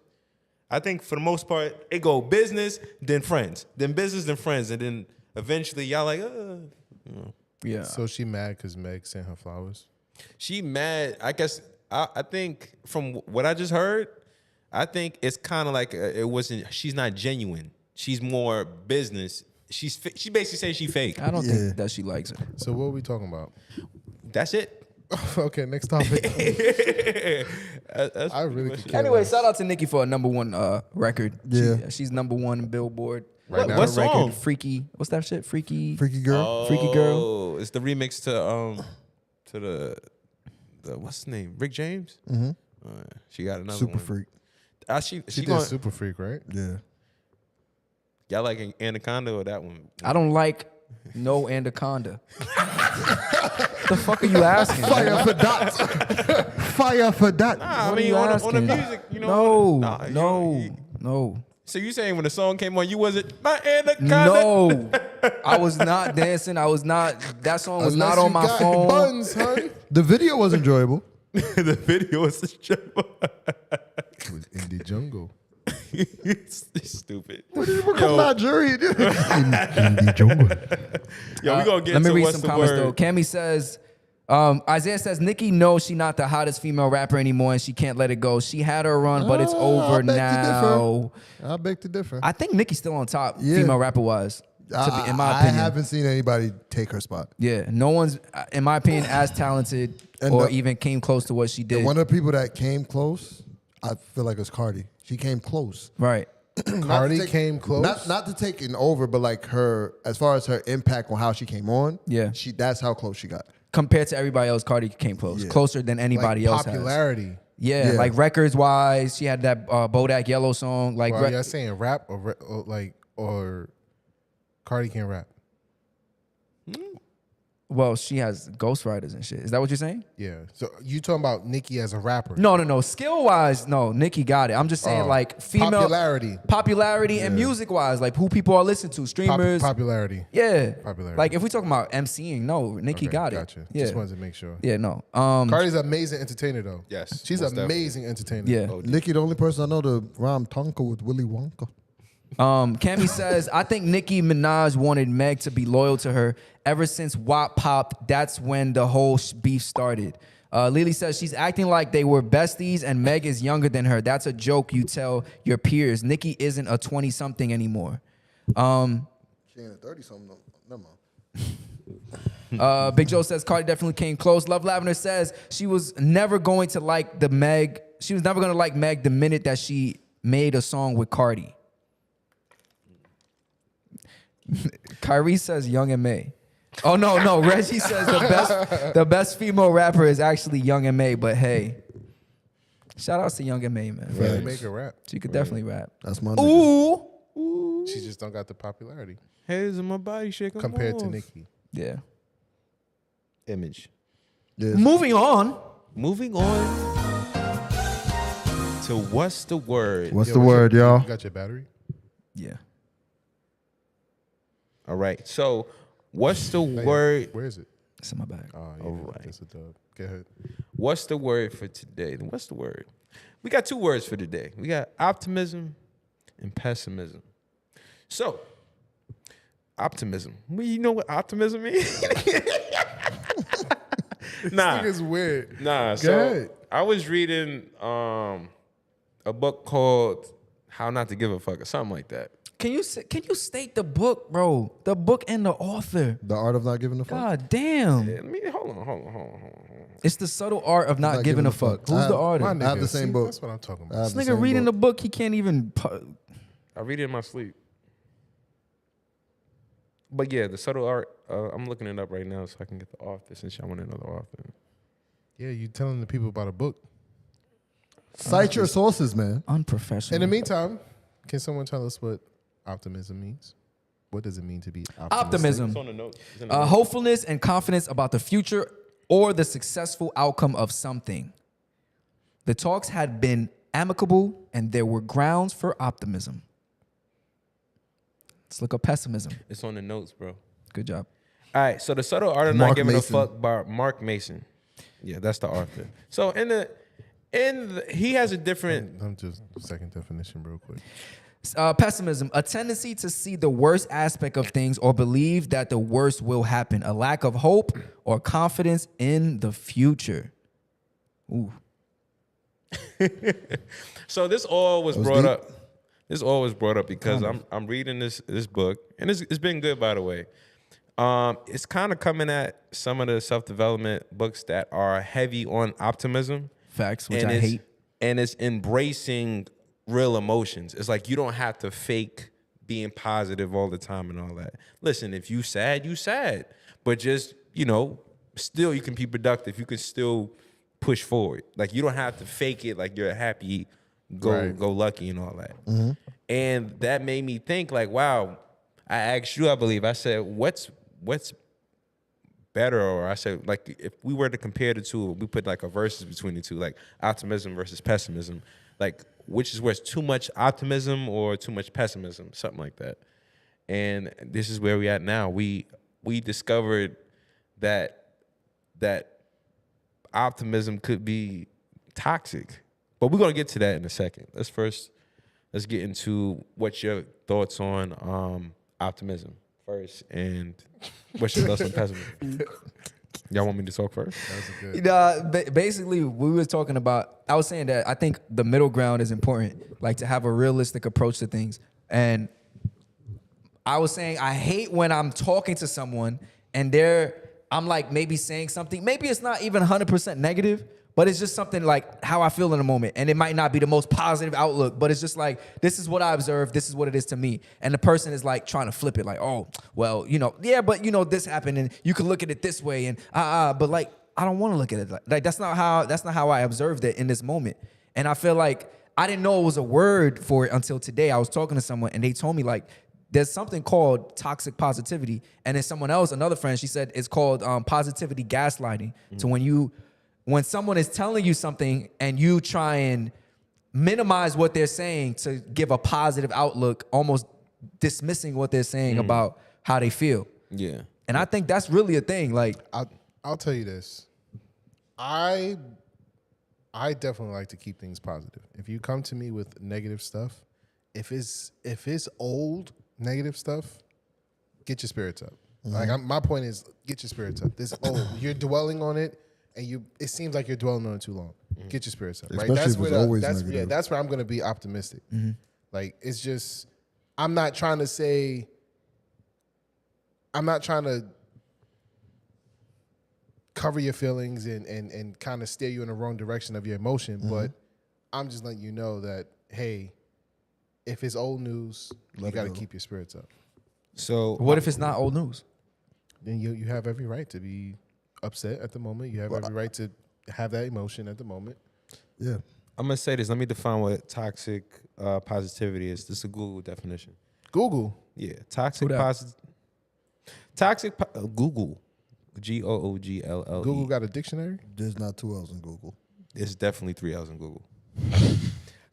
I think for the most part, it go business, then friends, then business, then friends, and then eventually y'all like, you know. Yeah. So she mad because Meg sent her flowers? She mad. I guess I think from what I just heard, I think it's kind of like it wasn't. She's not genuine. She's more business. She basically says she fake. I don't think that she likes her. So what are we talking about? That's it. Okay, next topic. I really could care Anyway, less. shout out to Nicki for a #1 record. Yeah. She's #1 in Billboard. Right now. What Her record, song? Freaky. What's that shit? Freaky. Freaky girl. Freaky Girl. Oh, it's the remix to the what's his name? Rick James. Mm-hmm. She got another Super one. freak. She She did gonna, Super Freak, right? Yeah. y'all like Anaconda or that one? I don't like no Anaconda. The fuck are you asking? Fire for that. Fire for that. Nah, I What are mean you on the asking? music, you know. No. So you saying when the song came on, you wasn't my Anaconda? No. I was not dancing. I was not. That song was Unless not on you my got phone. buns, honey. The video was enjoyable. The video was a joke. It was in the jungle. It's stupid. What did you become Nigerian? in the jungle. Yo, we gonna get Let me to read what's some the comments word. though. Cammy says, Isaiah says, Nicki knows she not the hottest female rapper anymore and she can't let it go. She had her run, but it's over I beg to now. I beg to differ. I think Nicki's still on top, Yeah. female rapper wise. In my I opinion, haven't seen anybody take her spot. yeah, no one's, in my opinion, as talented And or the- even came close to what she did. One of the people that came close, I feel like it's Cardi. She came close. Right. Cardi came close. Not to take it over, but like her, as far as her impact on how she came on. Yeah. That's how close she got. Compared to everybody else, Cardi came close, Yeah. closer than anybody like else has. popularity. Yeah, Yeah. like records wise, she had that Bodak Yellow song. Like, Well, are you saying rap or Cardi can't rap? well, she has ghostwriters and shit. Is that what you're saying? Yeah. So you talking about Nicki as a rapper? No. Skill wise, no. Nicki got it. I'm just saying, like female Popularity. and music wise, like who people are listening to, streamers. Popularity. Yeah. Popularity. Like if we talking about MCing, no, Nicki Okay, got it. Gotcha. Yeah. Just wanted to make sure. Yeah, no. Cardi's an amazing entertainer though. Yes, She's most an amazing entertainer. Yeah. Nicki, the only person I know to rhyme Tonka with Willy Wonka. Cammy says, I think Nicki Minaj wanted Meg to be loyal to her ever since WAP popped. That's when the whole beef started. Lily says she's acting like they were besties and Meg is younger than her. That's a joke you tell your peers. Nicki isn't a 20-something anymore. She ain't a 30-something. Never mind. Big Joe says Cardi definitely came close. Love Lavender says she was never going to like Meg the minute that she made a song with Cardi. Kyrie says Young and May. Oh no. Reggie says the best female rapper is actually Young and May, but hey. Shout outs to Young and May, man. Really make her rap. She could definitely rap. That's my nigga. Ooh. She just don't got the popularity Hands in my body, shake 'em compared to off. Nicki. Yeah. Image. Yes. Moving on. Moving on to what's the word? What's the word, y'all? You got your battery? Yeah. All right. So, what's the word? Where is it? It's in my bag. Oh, yeah. All right. That's a dub. Go ahead. What's the word for today? What's the word? We got two words for today. We got optimism and pessimism. So, optimism. Well, you know what optimism means? Nah. This nigga's weird. Nah. Go So, ahead. I was reading a book called How Not to Give a Fuck or something like that. Can you state the book, bro? The book and the author. The art of not giving a fuck. God damn. Let me hold on. It's the subtle art of not giving a fuck. Who's the My artist? nigga, I have the see, same book. That's what I'm talking I about. have This the nigga same reading the book. book, he can't even. I read it in my sleep. But yeah, the subtle art, I'm looking it up right now so I can get the author since y'all want another author. Yeah, you telling the people about a book. Cite your sources, man. Unprofessional. In the meantime, can someone tell us what optimism means? What does it mean to be optimistic? Optimism. It's on the notes. It's in the notes. Hopefulness and confidence about the future or the successful outcome of something. The talks had been amicable and there were grounds for optimism. Let's look up pessimism. It's on the notes, bro. Good job. All right, so the subtle art of Mark not giving Mason. a fuck by Mark Mason. Yeah, that's the author. So he has a different. I'm just second definition real quick. Pessimism, a tendency to see the worst aspect of things or believe that the worst will happen. A lack of hope or confidence in the future. Ooh. So this all was was brought deep. up. This all was brought up because I'm reading this book and it's been good, by the way. It's kind of coming at some of the self-development books that are heavy on optimism. Facts, which and I hate. And it's embracing real emotions. It's like you don't have to fake being positive all the time and all that. Listen, if you sad, you sad. But just, still you can be productive. You can still push forward. Like you don't have to fake it like you're happy, go lucky and all that. Mm-hmm. And that made me think like, wow, I asked you, I believe, I said, what's better? Or I said, like, if we were to compare the two, we put like a versus between the two, like optimism versus pessimism, like which is where it's too much optimism or too much pessimism, something like that. And this is where we at now. We discovered that optimism could be toxic. But we're gonna get to that in a second. Let's first let's get into what's your thoughts on optimism first, and what's your thoughts on pessimism. Y'all want me to talk first? Basically, we were talking about. I was saying that I think the middle ground is important, like to have a realistic approach to things. And I was saying I hate when I'm talking to someone and I'm like maybe saying something. Maybe it's not even 100% negative, but it's just something like how I feel in the moment. And it might not be the most positive outlook, but it's just like, this is what I observed. This is what it is to me. And the person is like trying to flip it like, oh, well, yeah, but this happened and you can look at it this way. And but like, I don't want to look at it like that's not how I observed it in this moment. And I feel like I didn't know it was a word for it until today. I was talking to someone and they told me like, there's something called toxic positivity. And then someone else, another friend, she said it's called positivity gaslighting. So when someone is telling you something and you try and minimize what they're saying to give a positive outlook, almost dismissing what they're saying about how they feel. Yeah. And I think that's really a thing. Like, I'll tell you this. I definitely like to keep things positive. If you come to me with negative stuff, if it's old negative stuff, get your spirits up. Like my point is, get your spirits up. This old, you're dwelling on it, and it seems like you're dwelling on it too long. Get your spirits up, right? Especially if it's always negative. That's where I'm gonna be optimistic. Like it's just, I'm not trying to cover your feelings and kind of steer you in the wrong direction of your emotion, but I'm just letting you know that, hey, if it's old news, you got to keep your spirits up. So what if it's not old news? Then you have every right to be upset at the moment. You have every right to have that emotion at the moment. Yeah. I'm going to say this. Let me define what toxic positivity is. This is a Google definition. Google. Yeah. Toxic positivity. Google. Google. Google got a dictionary? There's not 2 L's in Google. There's definitely 3 L's in Google.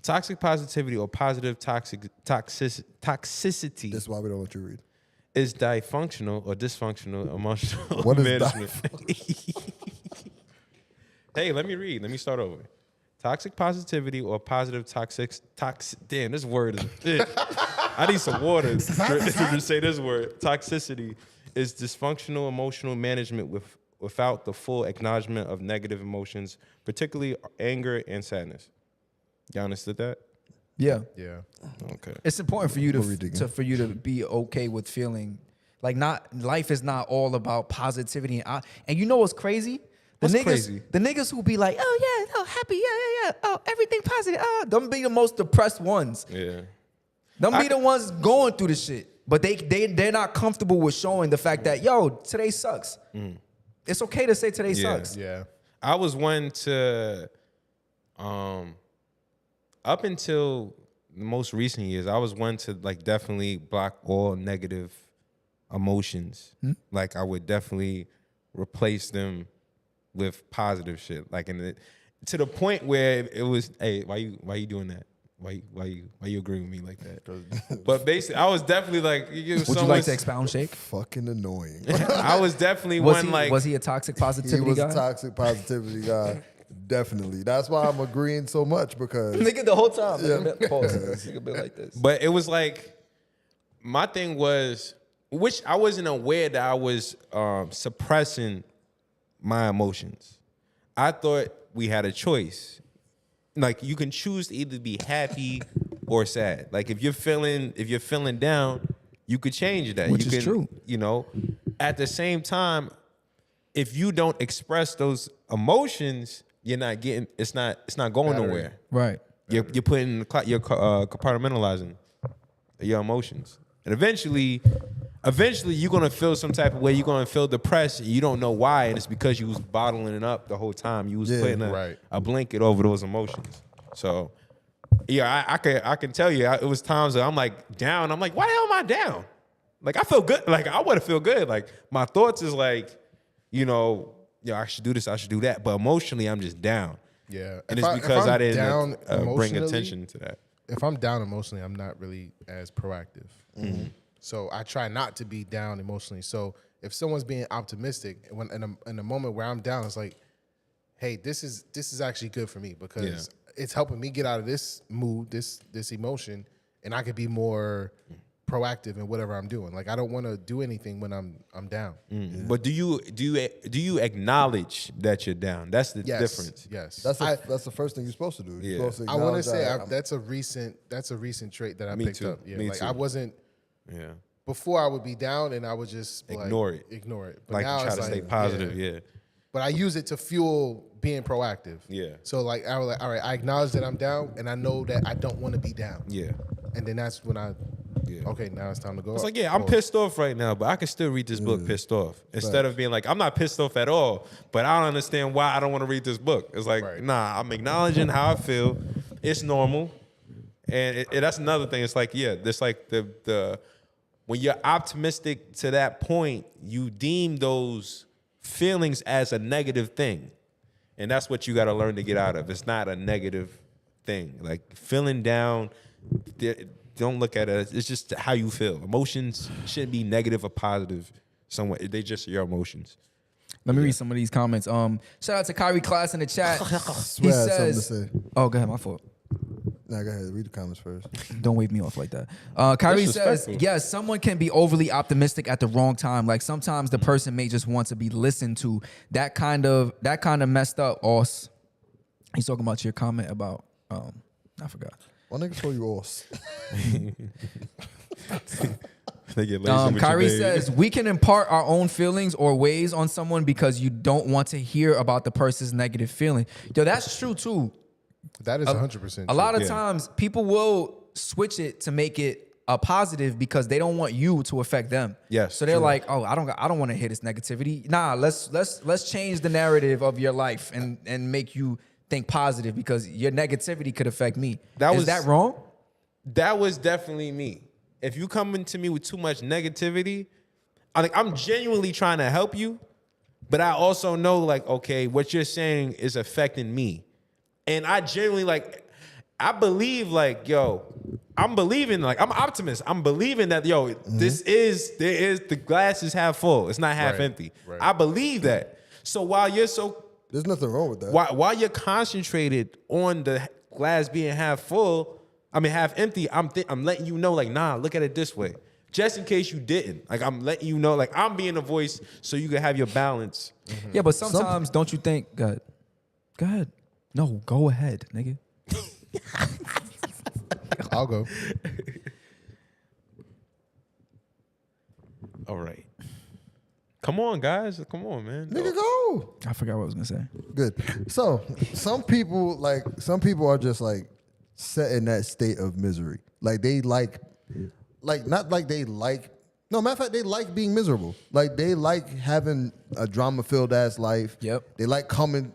Toxic positivity or positive toxicity. That's why we don't let you read. Is dysfunctional or dysfunctional emotional What is management. Hey, let me read. Let me start over. Toxic positivity or positive damn, this word is I need some water to say this word. Toxicity is dysfunctional emotional management without the full acknowledgement of negative emotions, particularly anger and sadness. Y'all understood that? Yeah. Yeah. Okay. It's important for you for you to be okay with feeling like life is not all about positivity and you know what's crazy? The niggas who be like, oh yeah, oh happy, yeah, oh everything positive, oh them be the most depressed ones. Yeah. Them be the ones going through the shit, but they're not comfortable with showing the fact that today sucks. It's okay to say today sucks. Yeah. I was one to up until the most recent years, I was one to like definitely block all negative emotions. Like I would definitely replace them with positive shit. Like to the point where it was, hey, why you doing that? Why you agreeing with me like that? But basically, I was definitely like, would you like to expound, Shake? Fucking annoying. I was definitely was he a toxic positivity guy? He was a toxic positivity guy. Definitely. That's why I'm agreeing so much because nigga the whole time. Nigga been like this. But it was like my thing was, which I wasn't aware that I was suppressing my emotions. I thought we had a choice. Like you can choose to either be happy or sad. Like if you're feeling down, you could change that. Which is true. At the same time, if you don't express those emotions, you're not getting. It's not going nowhere. Right. You're putting you're compartmentalizing your emotions, and eventually you're gonna feel some type of way. You're gonna feel depressed, and you don't know why, and it's because you was bottling it up the whole time. You was putting a blanket over those emotions. So, yeah, I can tell you, it was times that I'm like down. I'm like, why the hell am I down? Like I feel good. Like I want to feel good. Like my thoughts is like, I should do this, I should do that. But emotionally, I'm just down. Yeah. And it's because I didn't bring attention to that. If I'm down emotionally, I'm not really as proactive. So I try not to be down emotionally. So if someone's being optimistic, when in a moment where I'm down, it's like, hey, this is actually good for me because it's helping me get out of this mood, this emotion, and I could be more proactive in whatever I'm doing. Like I don't want to do anything when I'm down. But do you acknowledge that you're down? That's the difference. Yes, That's the first thing you're supposed to do. You're supposed to I want to acknowledge say that that's a recent trait that I Me picked too. up. Yeah, Me like too. I wasn't. Yeah. Before I would be down and I would just Ignore it. Ignore it. But Like now try it's to like, stay positive. Yeah. But I use it to fuel being proactive. Yeah. So like I was like, all right, I acknowledge that I'm down and I know that I don't want to be down. Yeah. And then that's when okay, now it's time to go. It's like, yeah, I'm pissed off right now, but I can still read this book pissed off. Instead of being like, I'm not pissed off at all, but I don't understand why I don't want to read this book. It's like, nah, I'm acknowledging how I feel. It's normal. And that's another thing. It's like, yeah, there's like the when you're optimistic to that point, you deem those feelings as a negative thing. And that's what you got to learn to get out of. It's not a negative thing. Like feeling down, don't look at it. It's just how you feel. Emotions shouldn't be negative or positive somewhere. They just your emotions. Let me read some of these comments. Shout out to Kyrie Class in the chat. He Swear I had something to says, say. "Oh, go ahead, my fault. Nah, go ahead. Read the comments first. Don't wave me off like that." Kyrie says, Disrespectful. yes, someone can be overly optimistic at the wrong time. Like sometimes the person may just want to be listened to. That kind of messed up. Os. He's talking about your comment about I forgot. Why niggas call you Oss? They get lazy with Kyrie your name. says, we can impart our own feelings or ways on someone because you don't want to hear about the person's negative feeling. Yo, that's true too. That is 100%. A lot of Yeah. times people will switch it to make it a positive because they don't want you to affect them. Yes, So they're true. like, oh, I don't want to hear this negativity. Nah, let's change the narrative of your life and make you think positive because your negativity could affect me. Is that wrong? That was definitely me. If you come into me with too much negativity, I'm genuinely trying to help you, but I also know like, okay, what you're saying is affecting me. And I genuinely I believe I'm believing, I'm an optimist. I'm believing that, the glass is half full. It's not half empty. Right. I believe that. So while you're There's nothing wrong with that. while you're concentrated on the glass being half empty, I'm letting you know, nah, look at it this way. Just in case you didn't. I'm letting you know, I'm being a voice so you can have your balance. Yeah, but sometimes don't you think? Go ahead. No, go ahead, nigga. I'll go. All right. Come on, guys. Come on, man. Nigga, go. I forgot what I was gonna say. Good. So some people are just set in that state of misery. Like they not like they like. No, matter of fact, they like being miserable. Like they like having a drama-filled ass life. Yep. They like coming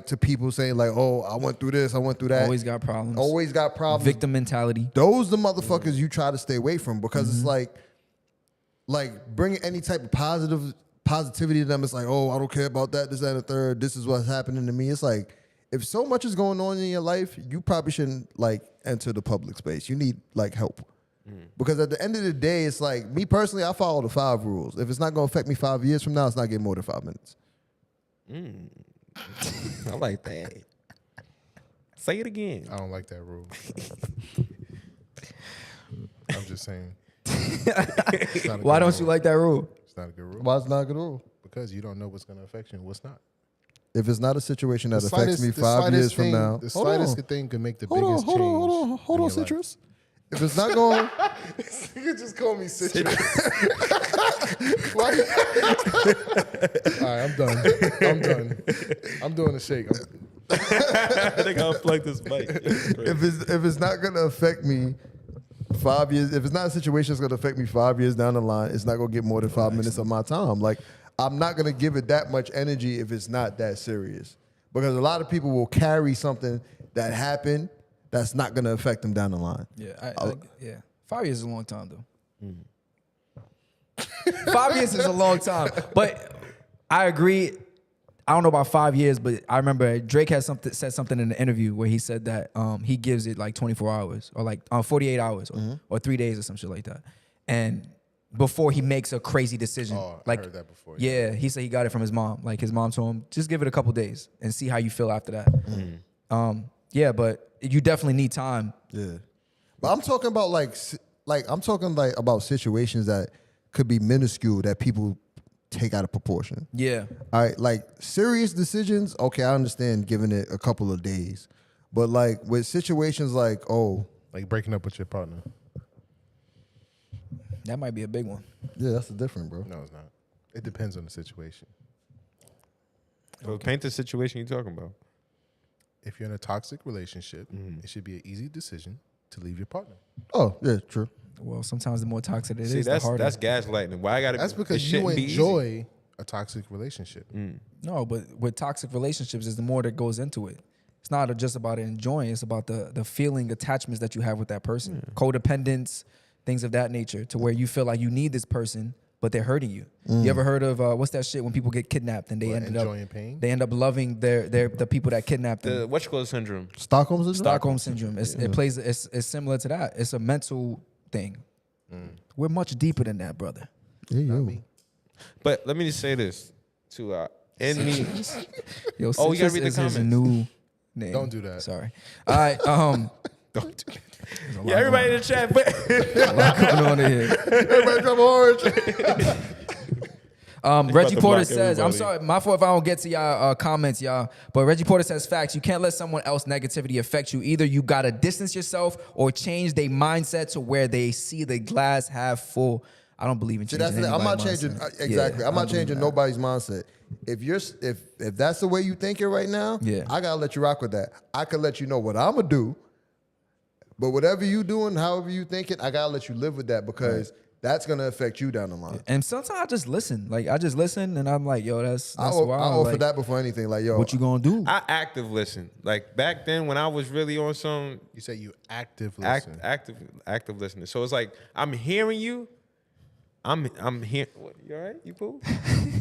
to people saying oh, I went through this, I went through that. Always got problems. Always got problems. Victim mentality. Those the motherfuckers you try to stay away from because it's like bringing any type of positivity to them. It's like, oh, I don't care about that, this, that, and the third. This is what's happening to me. It's like, if so much is going on in your life, you probably shouldn't enter the public space. You need help. Because at the end of the day, it's like, me personally, I follow the 5 rules. If it's not going to affect me 5 years from now, it's not getting more than 5 minutes. I like that. Say it again. I don't like that rule. I'm just saying. Why don't you like that rule? It's not a good rule. Why is it not a good rule? Because you don't know what's going to affect you and what's not. If it's not a situation that The affects me slightest- 5 years from thing- now. The Hold on. slightest thing can make the biggest change. Hold on, in your Citrus. If it's not going, You just call me Citrus. Why? All right, I'm done. I'm doing a shake. I think I'll plug this mic. if it's not gonna affect me 5 years, if it's not a situation that's gonna affect me 5 years down the line, it's not gonna get more than 5 minutes of my time. I'm not gonna give it that much energy if it's not that serious. Because a lot of people will carry something that happened that's not gonna affect them down the line. Yeah, yeah. 5 years is a long time though. 5 years is a long time, but I agree. I don't know about 5 years, but I remember Drake said something in the interview where he said that he gives it 24 hours or 48 hours or 3 days or some shit like that, and before he makes a crazy decision. Oh, I heard that before. Yeah, he said he got it from his mom. His mom told him, just give it a couple days and see how you feel after that. Yeah, but you definitely need time. Yeah, but I'm talking about about situations that could be minuscule that people take out of proportion. Yeah. All right, like serious decisions. Okay, I understand giving it a couple of days, but like with situations like like breaking up with your partner. That might be a big one. Yeah, that's different, bro. No, it's not. It depends on the situation. So paint the situation you're talking about. If you're in a toxic relationship, it should be an easy decision to leave your partner. Oh, yeah, true. Well, sometimes the more toxic it See, is, the that's harder. that's gaslighting. Why I gotta? That's it because you shouldn't be easy. enjoy a toxic relationship. No, but with toxic relationships, is the more that goes into it. It's not just about enjoying. It's about the feeling attachments that you have with that person, codependence, things of that nature, to where you feel like you need this person, but they're hurting you. You ever heard of what's that shit when people get kidnapped and they enjoying pain? They end up loving the people that kidnapped them. The what you call syndrome? Stockholm syndrome. Stockholm syndrome. It's similar to that. It's a mental thing. We're much deeper than that, brother. Yeah, But let me just say this to end me. Yo, Oh, you gotta Citrus read the is his comments. new name. Don't do that. Sorry. All right. Don't do that. Yeah, everybody in the chat. But A lot going on in here. Everybody come orange. Reggie to Porter block says, I'm everybody. sorry, my fault if I don't get to y'all comments, y'all. But Reggie Porter says, facts. You can't let someone else's negativity affect you. Either you got to distance yourself or change their mindset to where they see the glass half full. I don't believe in See, changing I'm not anybody's changing mindset. exactly. Yeah, I'm I not don't changing believe nobody's mindset. If that's the way you thinking right now, Yeah. I gotta let you rock with that. I can let you know what I'm gonna do, but whatever you doing, however you thinking, I gotta let you live with that because that's gonna affect you down the line. that. And sometimes I just listen. Like, I just listen and I'm like, yo, that's I wild. offer Like, that before anything. Like, yo, what you gonna do? I active listen. Like back then when I was really on some You say you active listen. active listening. So it's like I'm hearing you. I'm here. What, you all right? You cool?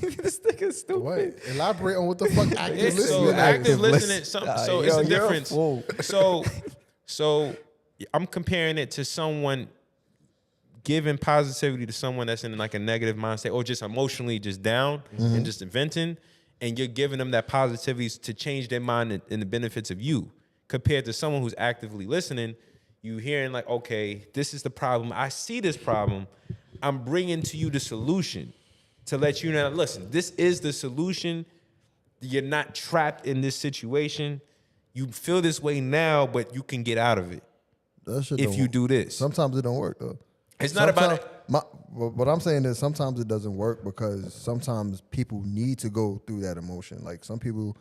This nigga's stupid. What? Elaborate on what the fuck active Yeah, so listening is. active listening. listen. So Yo, it's a you're a difference. fool. So I'm comparing it to someone giving positivity to someone that's in like a negative mindset or just emotionally just down and just venting, and you're giving them that positivity to change their mind and the benefits of you, compared to someone who's actively listening. You hearing like, okay, this is the problem. I see this problem. I'm bringing to you the solution to let you know, listen, this is the solution. You're not trapped in this situation. You feel this way now, but you can get out of it that shit if don't you work. do this. Sometimes it don't work though. It's not about it. What I'm saying is sometimes it doesn't work because sometimes people need to go through that emotion. Like some people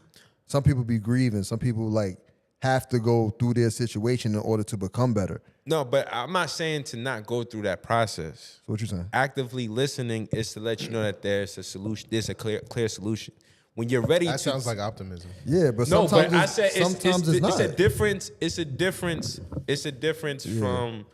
be grieving. Some people like have to go through their situation in order to become better. No, but I'm not saying to not go through that process. So what you saying? Actively listening is to let you know that there's a solution. There's a clear solution. When you're ready That to sounds like optimism. Yeah, but no, sometimes but I said sometimes it's not. It's a difference. It's a difference. It's a difference from.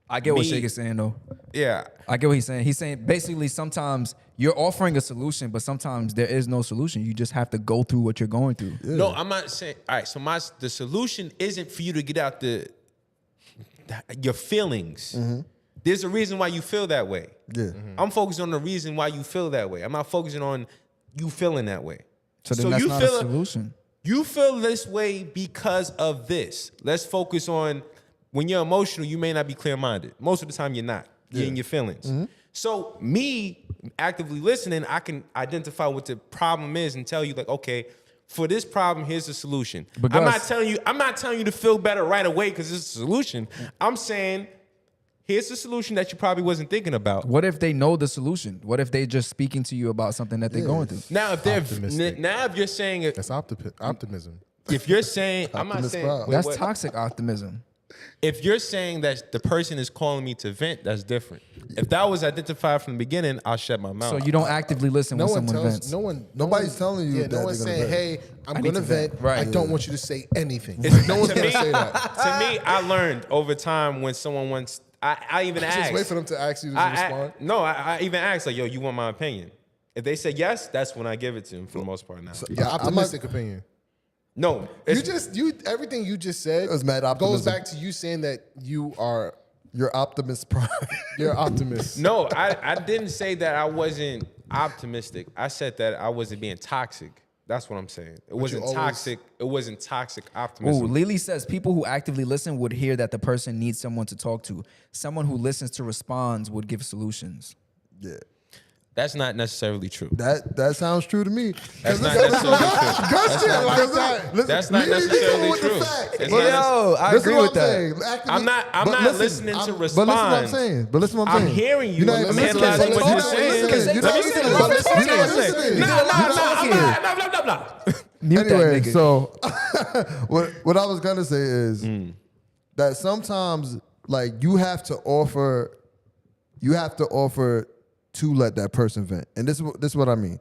I get what me- Shake is saying, though. Yeah, I get what he's saying. He's saying basically sometimes you're offering a solution, but sometimes there is no solution. You just have to go through what you're going through. No, I'm not saying. All right, so the solution isn't for you to get out your feelings. There's a reason why you feel that way. Yeah. I'm focused on the reason why you feel that way. I'm not focusing on you feeling that way. So then that's you not feel a solution. You feel this way because of this. Let's focus on when you're emotional, you may not be clear-minded. Most of the time, you're not. You're in your feelings. So me actively listening, I can identify what the problem is and tell you, like, okay, for this problem, here's the solution. But I'm Gus- not telling you to feel better right away because it's a solution. I'm saying, here's the solution that you probably wasn't thinking about. What if they know the solution? What if they just speaking to you about something that they're going through? Now, if they're Optimistic. now if you're saying That's optimism. if you're saying I'm not Optimist saying crowd. wait, That's wait. toxic optimism. If you're saying that the person is calling me to vent, that's different. If that was identified from the beginning, I'll shut my mouth. So you don't actively listen No when one someone tells. vents. Nobody's telling you Yeah, that no one's they're saying, gonna "Hey, I'm need gonna to vent." vent. Right. I don't want you to say anything." It's- No one's to gonna me- say that. To me, I learned over time when someone wants. I even asked. Just wait for them to ask you to respond. I even asked, like, yo, you want my opinion? If they say yes, that's when I give it to them for the most part now. Your optimistic opinion. No, it's, Everything you just said was mad goes optimism. back to you saying that you're optimist prime. an optimist. no, I didn't say that I wasn't optimistic. I said that I wasn't being toxic. That's what I'm saying. It wasn't always- toxic. It wasn't toxic Ooh, optimism. Lily says people who actively listen would hear that the person needs someone to talk to. Someone who listens to responds would give solutions. Yeah. That's not necessarily true. That sounds true to me. That's not necessarily true. Good shit like that. Listen, That's not Lily, necessarily come with the true. facts. It's But not Yo, I listen agree what with I'm that. saying. Actively- I'm not but listening to But listen what I'm respond. saying. But listen what I'm I'm saying. hearing you. You're not I'm listening. analyzing But what you're you're not saying. listening. You're not Let me listening. finish. But Let me you're not finish. listening. Nah, You're not listening. Mute Anyway, that nigga. so what I was gonna say is that sometimes like you have to offer to let that person vent, and this is what I mean.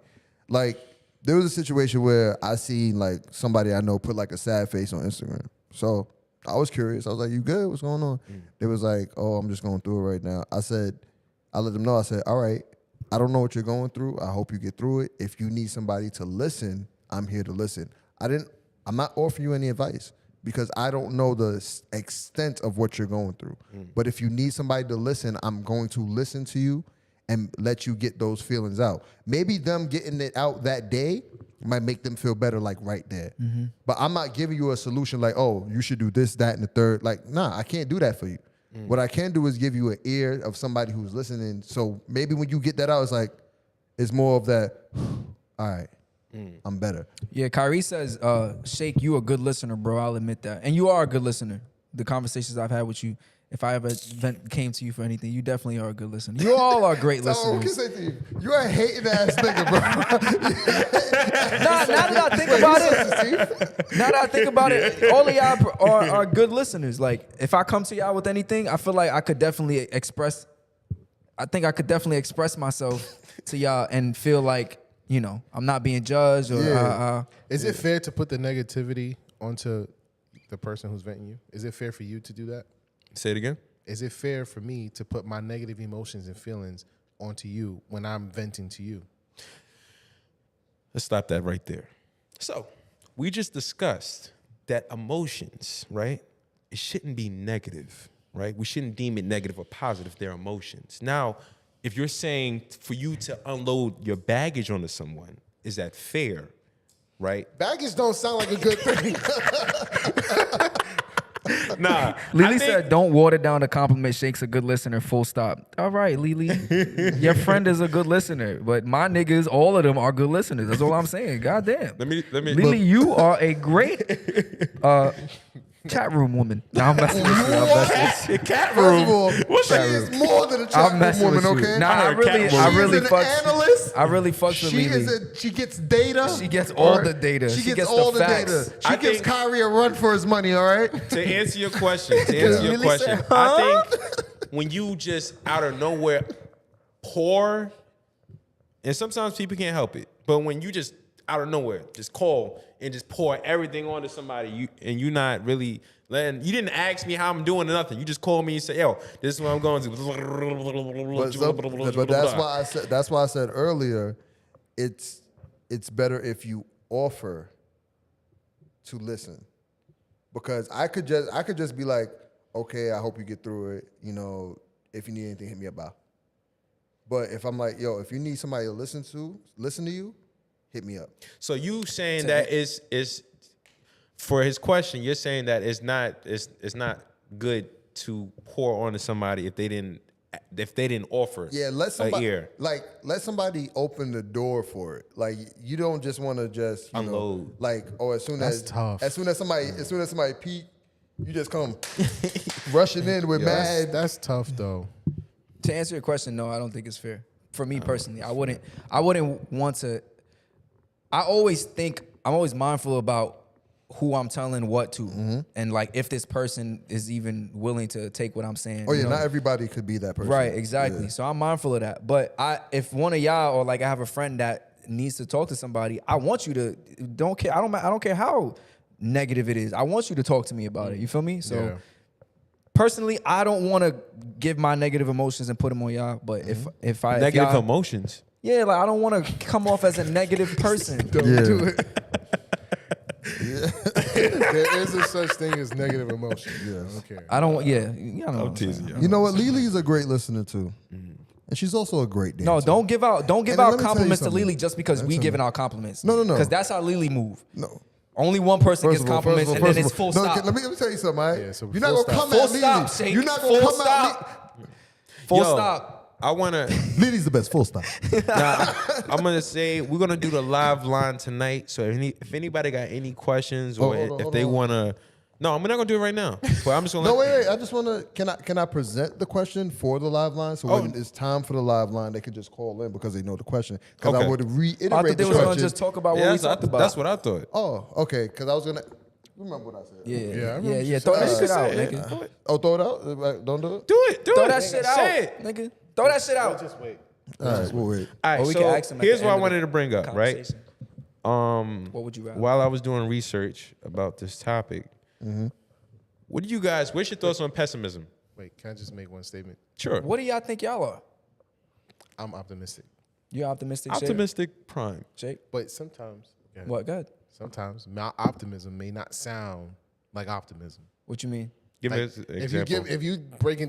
Like there was a situation where I seen like somebody I know put like a sad face on Instagram, so I was curious. I was like, "You good? What's going on?" They was like, "Oh, I'm just going through it right now." I let them know. I said, "All right, I don't know what you're going through. I hope you get through it. If you need somebody to listen, I'm here to listen. I'm not offering you any advice because I don't know the extent of what you're going through. But if you need somebody to listen, I'm going to listen to you and let you get those feelings out. Maybe them getting it out that day might make them feel better, like right there. But I'm not giving you a solution like, oh, you should do this, that, and the third. Like, nah, I can't do that for you. What I can do is give you an ear of somebody who's listening. So maybe when you get that out, it's more of that, all right, I'm better. Yeah, Kyrie says, Shake, you a good listener, bro. I'll admit that. And you are a good listener. The conversations I've had with you, if I ever came to you for anything, you definitely are a good listener. You all are great Oh, what can I listeners. say to you? You're a hating ass nigga, bro. Now that I think about it, now that I think about it, all of y'all are good listeners. Like, if I come to y'all with anything, I feel like I could definitely express myself to y'all and feel like, you know, I'm not being judged or Yeah. Is it fair to put the negativity onto the person who's venting you? Is it fair for you to do that? Say it again. Is it fair for me to put my negative emotions and feelings onto you when I'm venting to you? Let's stop that right there. So we just discussed that emotions, right? It shouldn't be negative, right? We shouldn't deem it negative or positive. They're emotions. Now, if you're saying for you to unload your baggage onto someone, is that fair, right? Baggage don't sound like a good thing. Nah. Lily said, don't water down the compliment. Shake's a good listener, full stop. All right, Lily. Your friend is a good listener. But my niggas, all of them are good listeners. That's all I'm saying. God damn. Let me. Lily, you are a great chat room woman. Now I'm messing with you. I'm messing with you. Cat First of room. all, What's she that? is more than a I'm chat room messing woman, with you. okay? Nah, I heard really cat room. fucks. She's an analyst. I really fucks with She Lily. she gets data. She gets all Or- the data. She She gets gets all the the facts. data. She I gives think- Kyrie a run for his money, all right? To answer your question, I think when you just out of nowhere pour, and sometimes people can't help it, but when you just out of nowhere just call and just pour everything onto somebody, you're not really letting. You didn't ask me how I'm doing or nothing. You just call me and say, "Yo, this is what I'm going to." But that's why I said earlier, it's better if you offer to listen, because I could just be like, okay, I hope you get through it. You know, if you need anything, hit me up out. But if I'm like, yo, if you need somebody to listen to you, hit me up. So you saying that is for his question? You're saying that it's not good to pour onto somebody if they didn't offer. Yeah, let an ear. let somebody open the door for it. Like you don't just want to just Unload. As soon That's as tough. as soon as somebody peek, you just come rushing in with mad. That's tough though. To answer your question, no, I don't think it's fair. For me personally, I wouldn't want to. I'm always mindful about who I'm telling what to, and like if this person is even willing to take what I'm saying. Oh yeah, you know? not everybody could be that person. Right, exactly. Yeah. So I'm mindful of that. But if one of y'all or like I have a friend that needs to talk to somebody, I want you to don't care. I don't care how negative it is. I want you to talk to me about it. You feel me? So. Yeah. Personally, I don't want to give my negative emotions and put them on y'all. But if Negative emotions. yeah, like I don't want to come off as a negative person. Yeah. There is a such thing as negative emotion. Yes. Okay. I don't. Yeah, you know what I'm teasing saying. you. You know what? Lili's a great listener too, and she's also a great dancer. No, don't give out And then let out me tell you compliments to something. Lily just because we giving out compliments. No. Because that's how Lily move. No. Only one person First gets of all, compliments and then it's full no, stop. Let me tell you something, all right? Yeah, so You're not full gonna stop. come Full at stop, Lily. Shake. You're not Full gonna come stop. at Full Yo, stop. I wanna. Lily's the best. Full stop. Nah, I'm gonna say we're gonna do the live line tonight. So if anybody got any questions or if they wanna, no, I'm not gonna do it right now. But I'm just gonna. No, wait. I just wanna. Can I present the question for the live line? So when it's time for the live line, they can just call in because they know the question. Because Okay. I would reiterate I thought the they was question. gonna just talk about what Yeah, we talked about. that's what I thought. Oh, okay. Because I was gonna. Remember what I said? Yeah. Throw that shit out, Yeah. nigga. Oh, throw it out. Don't do it. Do it. Throw that shit out, Say it. nigga. Throw that shit out. Just wait. All right. We'll wait. All right, Or we so can ask them at here's the what I end of wanted the to bring up, right? conversation. What would you rather? While I was doing research about this topic, what do you guys? What's your thoughts on pessimism? Wait, can I just make one statement? Sure. What do y'all think y'all are? I'm optimistic, You optimistic? Shake? Optimistic prime. Jake? but sometimes What? Good. sometimes my optimism may not sound like optimism. What you mean? Give me Like, an example. if you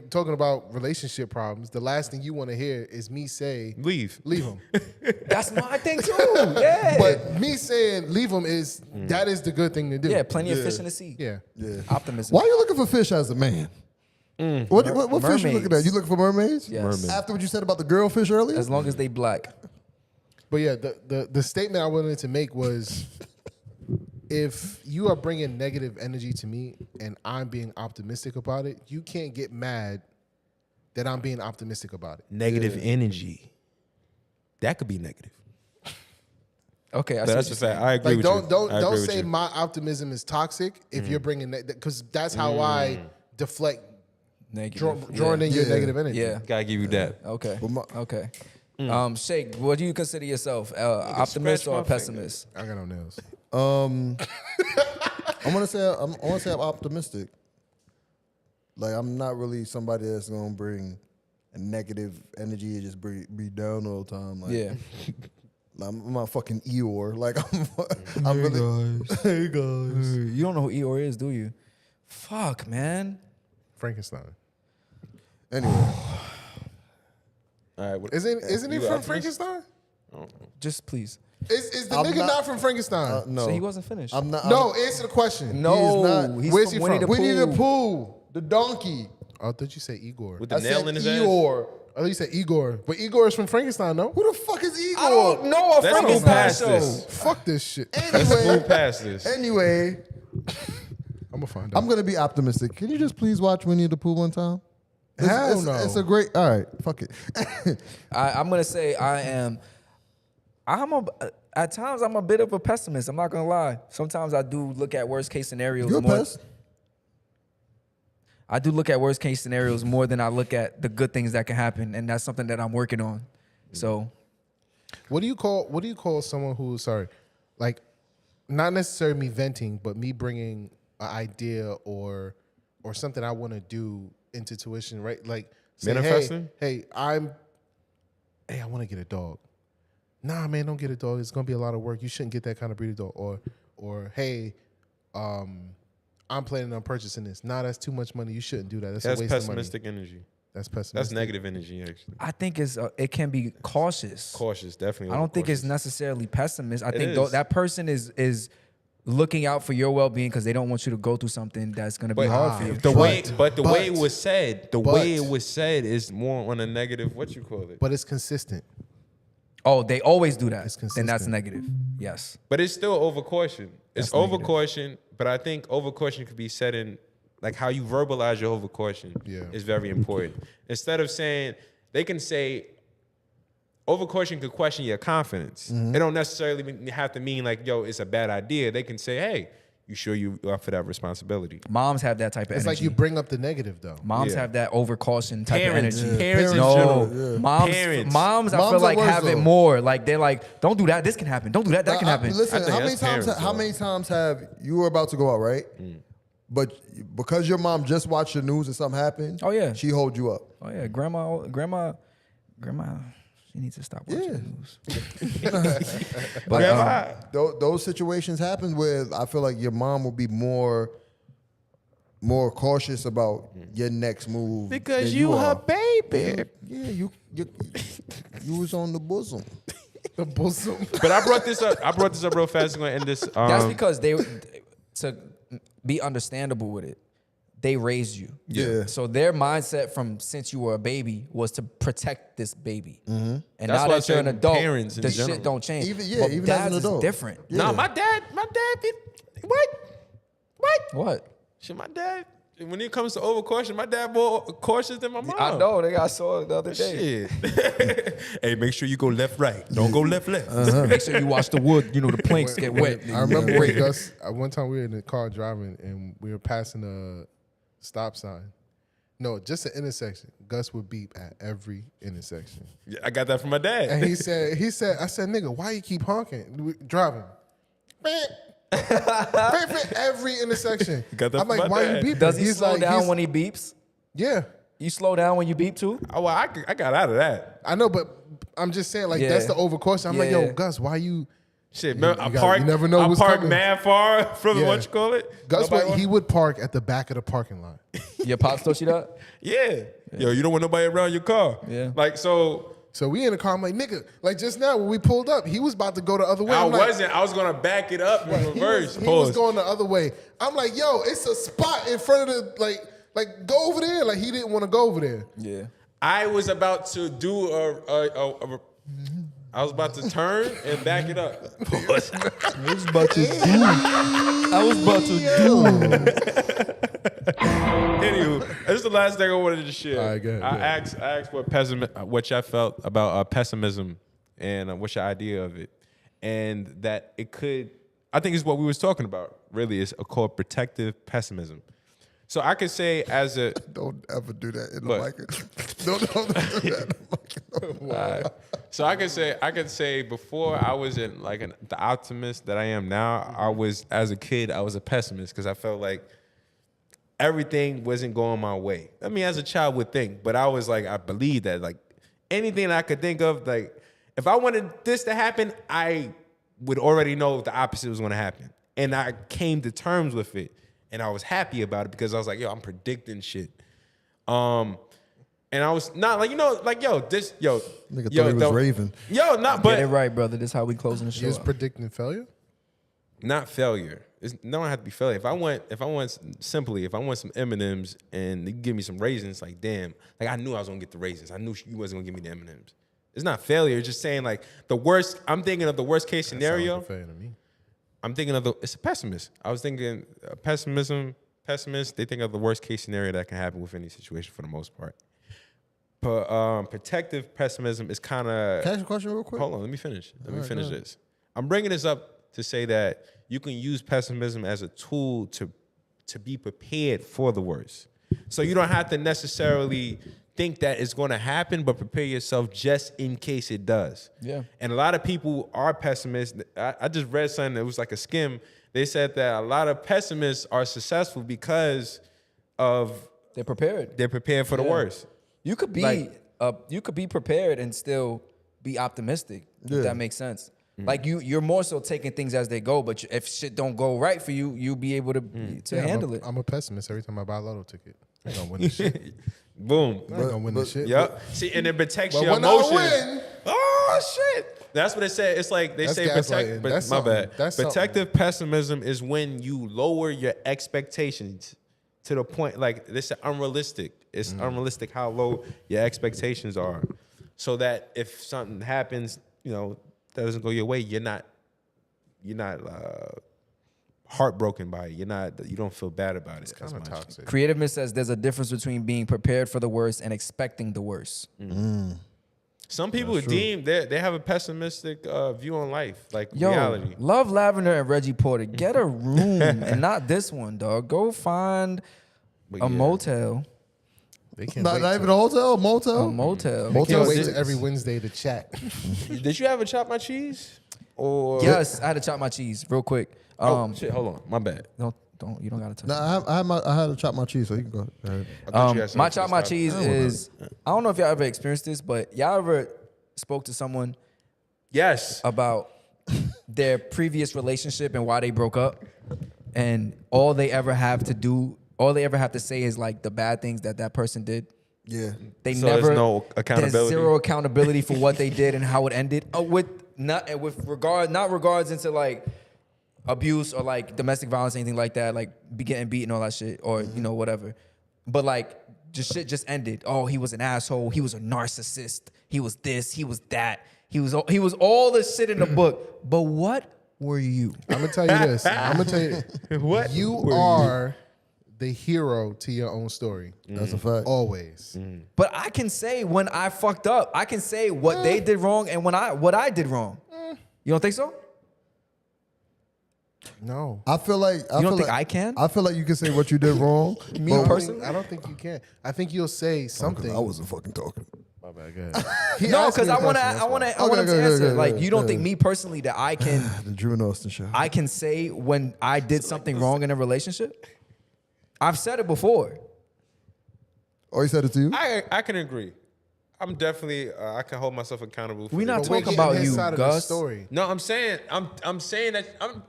talking about relationship problems, the last thing you want to hear is me say Leave. leave him. That's my thing too. Yeah. But me saying leave him is that is the good thing to do. yeah, plenty of fish in the sea. Yeah. Yeah. Optimism. Why are you looking for fish as a man? What fish you looking at? mermaids. You looking for mermaids? Yes. Mermaid. After what you said about the girl fish earlier? As long as they black. But yeah, the statement I wanted to make was if you are bringing negative energy to me and I'm being optimistic about it, you can't get mad that I'm being optimistic about it. Negative energy. That could be negative. Okay, I But see that's what just you're that. saying. I agree with you. I Don't agree with say you. my optimism is toxic if you're bringing that because that's how I deflect Negative. drawing in your Yeah. negative energy. Yeah. Gotta give you that. Okay. But my- Okay. Shake, what do you consider yourself? Optimist scratch or my a pessimist? I got no nails. I want to say I'm optimistic. Like I'm not really somebody that's gonna bring a negative energy and just be down all the time. Like, Yeah. I'm not fucking Eeyore. Like I'm really. Hey guys. You don't know who Eeyore is, do you? Fuck, man. Frankenstein. Anyway, All right. What, Isn't he You from optimist? Frankenstein? Just please. Is the I'm nigga not from Frankenstein? no. So he wasn't finished. I'm not. No, answer the question. no, not. he's Where's from he Winnie from? the Winnie the Pooh. Pooh, the donkey. I thought you said Igor. with the I nail said in his ass? Eeyore. I thought you said Igor. But Igor is from Frankenstein, no? Who the fuck is Igor? I don't know a Let's move Frankenstein past show. this. Fuck this shit. Let's move Anyway, past this. anyway, I'm gonna find out. I'm gonna be optimistic. Can you just please watch Winnie the Pooh one time? Hell no. It's a great. All right, fuck it. I'm gonna say at times I'm a bit of a pessimist. I'm not gonna lie. Sometimes I do look at worst case scenarios You're a more. pest. I do look at worst case scenarios more than I look at the good things that can happen, and that's something that I'm working on. So What do you call someone who's like not necessarily me venting, but me bringing an idea or something I want to do into tuition, right? Like say, Manifesting? Hey, I want to get a dog. Nah, man, don't get a dog. It's gonna be a lot of work. You shouldn't get that kind of breed of dog. Or hey, I'm planning on purchasing this. Nah, that's too much money. You shouldn't do that. That's That's a waste pessimistic of money. energy. That's pessimistic. That's negative energy, actually. I think it can be cautious. Cautious, definitely. I don't think it's cautious. necessarily pessimist. I It think is. that person is looking out for your well-being because they don't want you to go through something that's gonna be hard for you. The way it but- was said, way it was said is more on a negative. What you call it? But it's consistent. Oh, they always do that. It's Then that's consistent. negative. Yes. But it's still overcaution. It's That's negative. overcaution, but I think overcaution could be said in like how you verbalize your overcaution Yeah. is very important. Instead of saying, they can say overcaution could question your confidence. It don't necessarily have to mean like, yo, it's a bad idea. They can say, hey, you sure you are for that responsibility? Moms have that type of It's energy. like you bring up the negative though. Moms Yeah. have that overcaution type Parents, of energy. parents in no, general. moms, Parents. moms, I Moms feel are like worse, have it though. more. Like they're like, don't do that. This can happen. Don't do that. That can happen. Listen, I think how many that's times? parents, How though. many times have you were about to go out, right? But because your mom just watched the news and something happened, Oh, yeah. she hold you up. Oh yeah, grandma. She needs to stop watching Yeah. the news. But Those situations happen where I feel like your mom will be more more cautious about your next move Because than you her are. baby. Yeah, you was on the bosom. The bosom. But I brought this up real fast. I'm gonna end this. That's because to be understandable with it, they raised you. Yeah. So their mindset from since you were a baby was to protect this baby. And That's now why I that you're an said adult, parents in the general. shit don't change. Even But as dads an adult. is different. Yeah. Nah, my dad. What? What? Shit, my dad. When it comes to overcaution, my dad more cautious than my mom. I know. I saw it the other day. Shit. Hey, make sure you go left, right. Don't go left, left. Make sure you watch the wood. You know the planks get wet. I remember when Gus, one time we were in the car driving and we were passing a stop sign. No, just an intersection. Gus would beep at every intersection. Yeah, I got that from my dad. And I said, nigga, why you keep honking? Driving. Every intersection. Got that I'm from like, my why dad. you beeping? Does he He's slow like, down when he beeps? Yeah. You slow down when you beep too? Oh, well, I got out of that. I know, but I'm just saying, like, Yeah. that's the overcaution. I'm like, yo, Yeah. Gus, why you... Shit, man, I you parked. never know I what's parked coming. mad far from Yeah. what you call it. Gus, Nobody he would park at the back of the parking lot. Your pops taught you that? Yeah. Yo, you don't want nobody around your car. Yeah. Like, so So we in the car, I'm like, nigga, like just now when we pulled up, he was about to go the other way. I I'm like, wasn't. I was going to back it up in reverse. He was Pause. going the other way. I'm like, yo, it's a spot in front of the, like go over there. Like he didn't want to go over there. Yeah. I was about to do I was about to turn and back it up. I was about to Anywho, this is the last thing I wanted to share. All right, go ahead, I go ahead. asked what y'all felt about pessimism and what's your idea of it, and that it could. I think it's what we was talking about. Really, it's called protective pessimism. So I could say as a Don't ever do that in the What? mic. Don't do that in the mic. So I could say before I was the optimist that I am now. I was as a kid I was a pessimist because I felt like everything wasn't going my way. I mean, as a child would think, but I was like I believed that like anything I could think of, like if I wanted this to happen, I would already know the opposite was going to happen, and I came to terms with it, and I was happy about it because I was like, yo, I'm predicting shit. And I was not like, Nigga yo, thought he was raving. Yo, not, but Get it right, brother. This is how we closing the He show. was out. predicting failure. not failure. It don't have to be failure. If I want some M&Ms and you give me some raisins, like damn, like I knew I was gonna get the raisins. I knew you wasn't gonna give me the M&Ms. It's not failure. It's just saying like the worst. I'm thinking of the worst case scenario. Sounds like a failure to me. I'm thinking of it's a pessimist. I was thinking pessimists, they think of the worst case scenario that can happen with any situation for the most part. But protective pessimism is kind of. Can I ask you a question real quick? Hold on, let me finish. Let me finish go ahead. this. I'm bringing this up to say that you can use pessimism as a tool to be prepared for the worst. So you don't have to necessarily think that it's going to happen, but prepare yourself just in case it does. Yeah. And a lot of people are pessimists. I just read something that was like a skim. They said that a lot of pessimists are successful because of They're prepared. they're prepared for the Yeah. worst. You could be prepared and still be optimistic. Yeah. If that makes sense. Like you're more so taking things as they go, but if shit don't go right for you, you'll be able to handle it. I'm a pessimist every time I buy a lotto ticket. I ain't gonna win this shit. Boom. I ain't gonna win this shit. Yep. See, and it protects But your when I emotions. win, Oh shit! That's what it said. It's like they That's say gaslighting. but That's my something. bad. That's Protective pessimism is when you lower your expectations to the point like this is unrealistic. It's unrealistic how low your expectations are, so that if something happens, that doesn't go your way, you're not heartbroken by it. You don't feel bad about it. kind of toxic. Creativeness says there's a difference between being prepared for the worst and expecting the worst. Some people they have a pessimistic view on life, like Yo, reality. love Lavender and Reggie Porter. Get a room and not this one, dog. Go find But a yeah. motel. They can't Not wait even to, a hotel, A motel. motel. they can't wait This- to every Wednesday to chat. Did you ever chop my cheese? Or Yes, I had to chop my cheese real quick. shit, hold on, my bad. You don't gotta touch. Nah, I had to chop my cheese, so you can go ahead. I thought you had something My to chop my stop. cheese is. I don't know if y'all ever experienced this, but y'all ever spoke to someone Yes. about their previous relationship and why they broke up, and all they ever have to do all they ever have to say is like the bad things that person did. Yeah. They So never there's no accountability. There's zero accountability for what they did and how it ended. Not regards into like abuse or like domestic violence, anything like that, like getting beaten, all that shit, or you know whatever. But like shit just ended. Oh, he was an asshole. He was a narcissist. He was this. He was that. He was all the shit in the book. But what were you? I'm gonna tell you this. I'm gonna tell you What? you are the hero to your own story. That's a fact. Always. But I can say when I fucked up. I can say what they did wrong and what I did wrong. You don't think so? No. I feel like You don't think I can? I feel like you can say what you did wrong. Me but- personally? I don't think you can. I think you'll say something. I wasn't fucking talking. My bad, go ahead. He No, asked me because a I want to. question, that's I want why. to. I want him to Okay, answer. okay, Like, okay, you don't okay. think me personally that I can? The Drew and Austin show. I can say when I did something wrong in a relationship? I've said it before. Oh, he said it to you? I can agree. I'm definitely I can hold myself accountable for We this. not But we're talking getting about his you, side of the Gus. story. No, I'm saying that I'm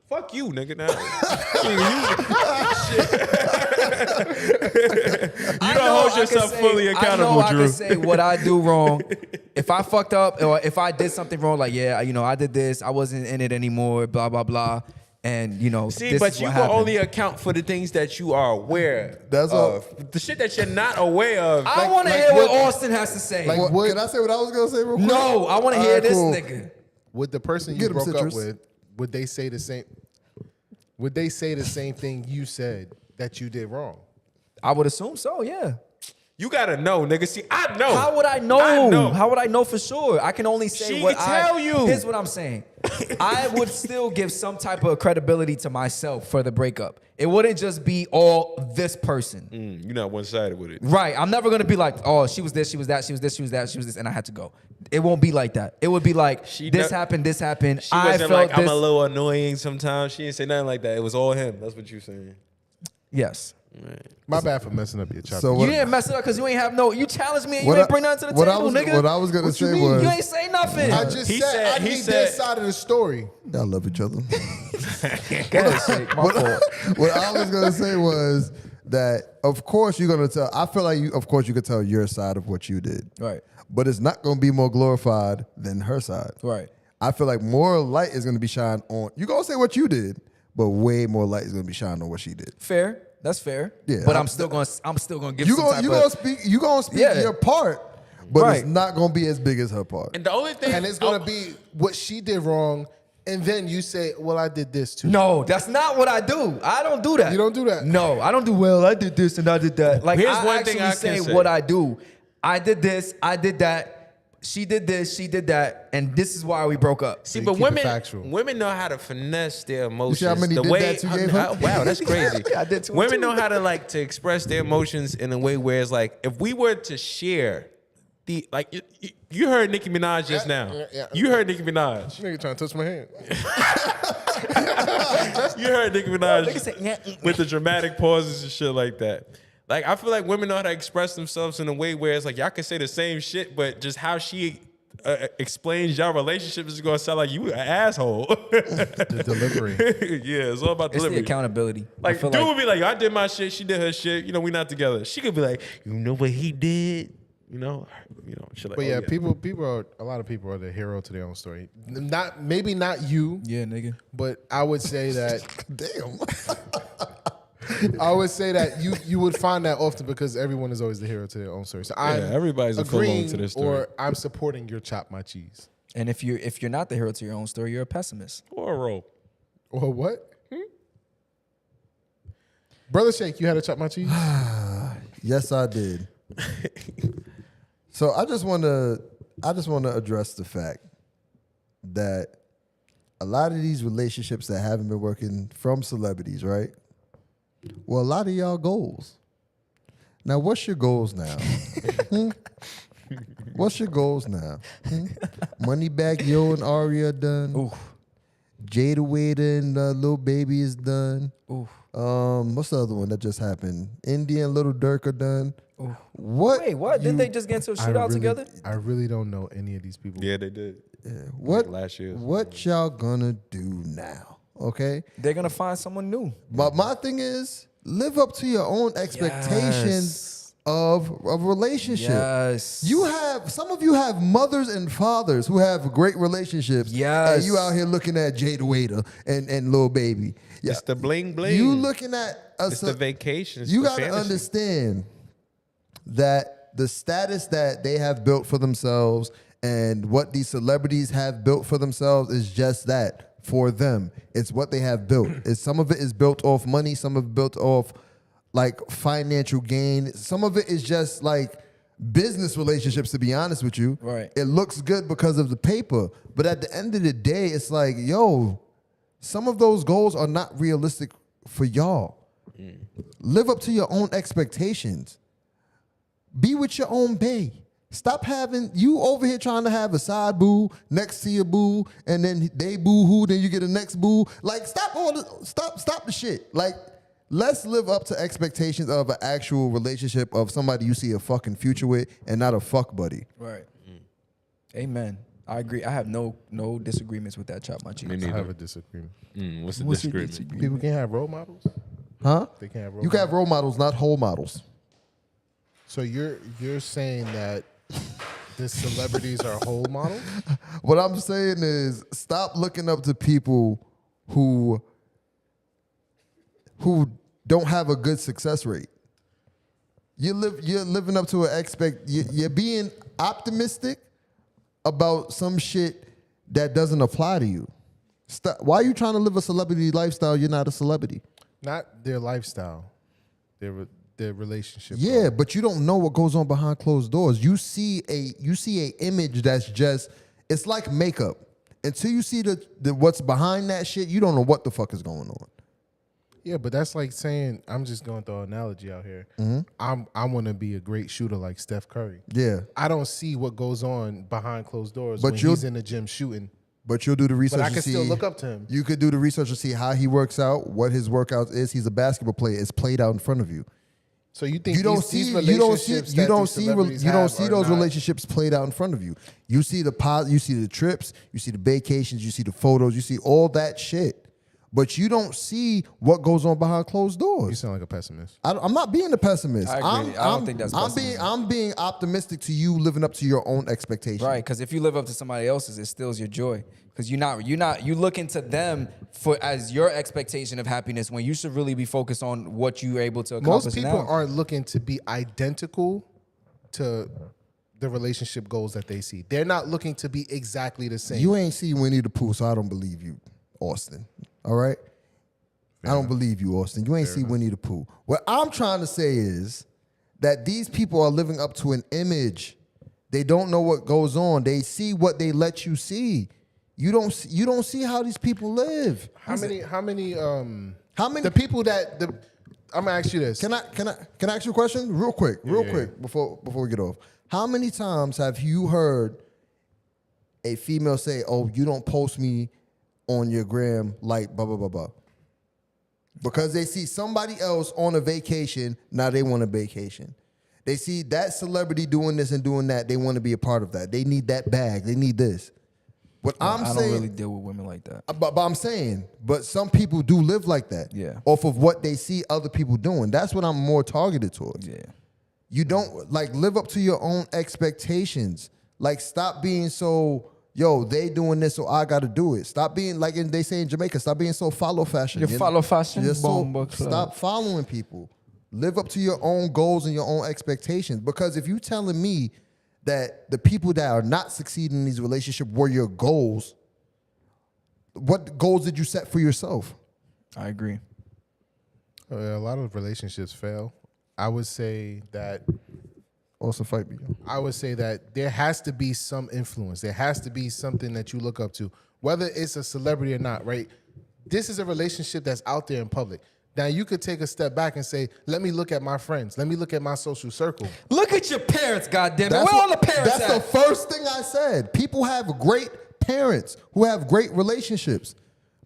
fuck you, nigga. Now you don't hold yourself fully accountable, I Drew. can say what I do wrong. If I fucked up or if I did something wrong, like I did this, I wasn't in it anymore, blah blah blah, and See, this but is you what can happened. only account for the things that you are aware That's all. of. The shit that you're not aware of. I want to like hear what what- Austin has to say. like What- can I say what I was gonna say real quick? no, I want to All hear right, this cool. nigga. Would the person you Get him, broke Citrus. up with, would they say the same? Would they say the same thing you said that you did wrong? I would assume so. Yeah. You gotta know, nigga. See, I know. How would I know? I know. How would I know for sure? I can only say She what can tell you. Here's what I'm saying. I would still give some type of credibility to myself for the breakup. It wouldn't just be all this person. You're not one-sided with it. Right. I'm never gonna be like, oh, she was this, she was that, she was this, she was that, she was this, and I had to go. It won't be like that. It would be like, this happened, this happened. She I wasn't felt like, I'm this. a little annoying sometimes. She didn't say nothing like that. It was all him. That's what you're saying. Yes. My bad for messing up your chopper. So You what, didn't mess it up because you ain't have no. You challenged me and you What ain't I- bring nothing to the what I table, was- nigga. what I was gonna What you say mean? was- You ain't say nothing. I just He said, said- I he need said- this side of the story. y'all love each other. Go ahead, Shake. My fault. What I was gonna say was that of course you're gonna tell. I feel like of course you could tell your side of what you did. Right. But it's not gonna be more glorified than her side. Right. I feel like more light is gonna be shined on. You gonna say what you did, but way more light is gonna be shined on what she did. Fair. That's fair. Yeah, But I'm- I'm still gonna give You some gonna type you of. gonna speak. You gonna speak Yeah. your part, but Right. it's not gonna be as big as her part. And the only thing, And it's gonna be what she did wrong, and then you say, "Well, I did this too." No, that's not what I do. I don't do that. You don't do that? No, I don't do. Well, I did this and I did that. Like Here's I one actually thing I can say say. what I do. I did this. I did that. She did this. She did that. And this is why we broke up. see, you but keep it women, factual. women know how to finesse their emotions. how many the did way, that you gave her? wow, that's crazy. I did too, Women too. know how to like to express their emotions in a way where it's like, if we were to share the like, you heard Nicki Minaj just now. yeah. You heard Nicki Minaj. Nigga trying to touch my hand. You heard Nicki Minaj Nigga say, yeah. with the dramatic pauses and shit like that. Like, I feel like women know how to express themselves in a way where it's like y'all can say the same shit, but just how she explains y'all relationship is gonna sound like you an asshole. The delivery. Yeah, it's all about It's the delivery. accountability. I Like, feel dude would be like, I did my shit, she did her shit. You know, we not together. She could be like, you know what he did? You know, shit like. But oh, yeah, people are a lot of people are the hero to their own story. Maybe not you, Yeah, nigga. but I would say that Damn. I would say that you would find that often because everyone is always the hero to their own story. So I'm everybody's a full on agreeing to this story. or I'm supporting your chop my cheese. And if you're not the hero to your own story, you're a pessimist. Or a roll. Or what? Brother Shake, you had to chop my cheese? Yes, I did. So I just want to address the fact that a lot of these relationships that haven't been working from celebrities, right? Well, a lot of y'all goals. Now, what's your goals now? What's your goals now? Moneybag Yo and Ariel done. Ooh. Jada Wader and Lil Baby is done. Ooh. What's the other one that just happened? India and Little Durk are done. What? Wait, what? Didn't they just get into a shootout together? I really don't know any of these people. Yeah, they did. What? last year. What y'all gonna do now? Okay. They're gonna find someone new. But my thing is, live up to your own expectations of a relationship. Yes. Some of you have mothers and fathers who have great relationships. Yes. And you out here looking at Jada Waiter and Lil Baby. Yeah. It's the bling bling. You looking at It's the vacations. You the got to fantasy. understand that the status that they have built for themselves and what these celebrities have built for themselves is just that. For them, it's what they have built. Some of it is built off money. Some of it built off like financial gain. Some of it is just like business relationships, to be honest with you. Right. It looks good because of the paper. But at the end of the day, it's like, yo, some of those goals are not realistic for y'all. Live up to your own expectations. Be with your own bae. Stop having you over here trying to have a side boo next to your boo, and then they boo hoo, then you get a next boo. Like stop the shit. Like let's live up to expectations of an actual relationship of somebody you see a fucking future with, and not a fuck buddy. Right. Amen. I agree. I have no disagreements with that, Chop My Cheeks. I have a disagreement. What's the What's your disagreement? People can't have role models. Huh? They can't have role You can have role models, not whole models. So you're saying that the celebrities are whole models? What I'm saying is stop looking up to people who don't have a good success rate. You're living up to you're being optimistic about some shit that doesn't apply to you. Stop. Why are you trying to live a celebrity lifestyle? You're not a celebrity. Not their lifestyle, their relationship. Yeah, but you don't know what goes on behind closed doors. You see a image that's just, it's like makeup. Until you see the what's behind that shit, you don't know what the fuck is going on. Yeah, but that's like saying, I'm just going to throw an analogy out here. I want to be a great shooter like Steph Curry. Yeah. I don't see what goes on behind closed doors But when you'll- he's in the gym shooting. But you'll do the research But I to can see. still look up to him. You could do the research to see how he works out, what his workouts is. He's a basketball player. It's played out in front of you. So you think You don't these see relationships that these celebrities have are those not- relationships played out in front of you. You see you see the trips, you see the vacations, you see the photos, you see all that shit. But you don't see what goes on behind closed You doors. sound like a pessimist. I'm not being a pessimist. I agree. I don't think that's pessimism. I'm being optimistic to you living up to your own expectations. Right, because if you live up to somebody else's, it steals your joy. Because you look into them for as your expectation of happiness when you should really be focused on what you're able to accomplish. Most people now. aren't looking to be identical to the relationship goals that they see. They're not looking to be exactly the same. You ain't seen Winnie the Pooh, so I don't believe you, Austin. All right? I don't believe you, Austin. You ain't seen Winnie the Pooh. What I'm trying to say is that these people are living up to an image. They don't know what goes on. They see what they let you see. You don't see how these people live. How many The people that I'm gonna ask you this. Can I ask you a question real quick before we get off? How many times have you heard a female say, "Oh, you don't post me on your gram like blah blah blah blah," because they see somebody else on a vacation, now they want a vacation. They see that celebrity doing this and doing that, they want to be a part of that. They need that bag. They need this. What I I'm don't saying, really deal with women like that. but I'm saying, but some people do live like that. Yeah. Off of what they see other people doing. That's what I'm more targeted towards. Yeah. You don't live up to your own expectations. Like stop being so, yo, they doing this, so I gotta do it. Stop being like they say in Jamaica, stop being so follow fashion. You follow fashion? You're so, Bomba club. stop following people. Live up to your own goals and your own expectations. Because if you telling me that the people that are not succeeding in these relationships were your goals, what goals did you set for yourself? I agree. A lot of relationships fail. I would say that Also fight me. there has to be some influence. There has to be something that you look up to, whether it's a celebrity or not, right? This is a relationship that's out there in public. Now, you could take a step back and say, let me look at my friends. Let me look at my social circle. Look at your parents, goddammit. Where That's all the parents That's at? the first thing I said. People have great parents who have great relationships,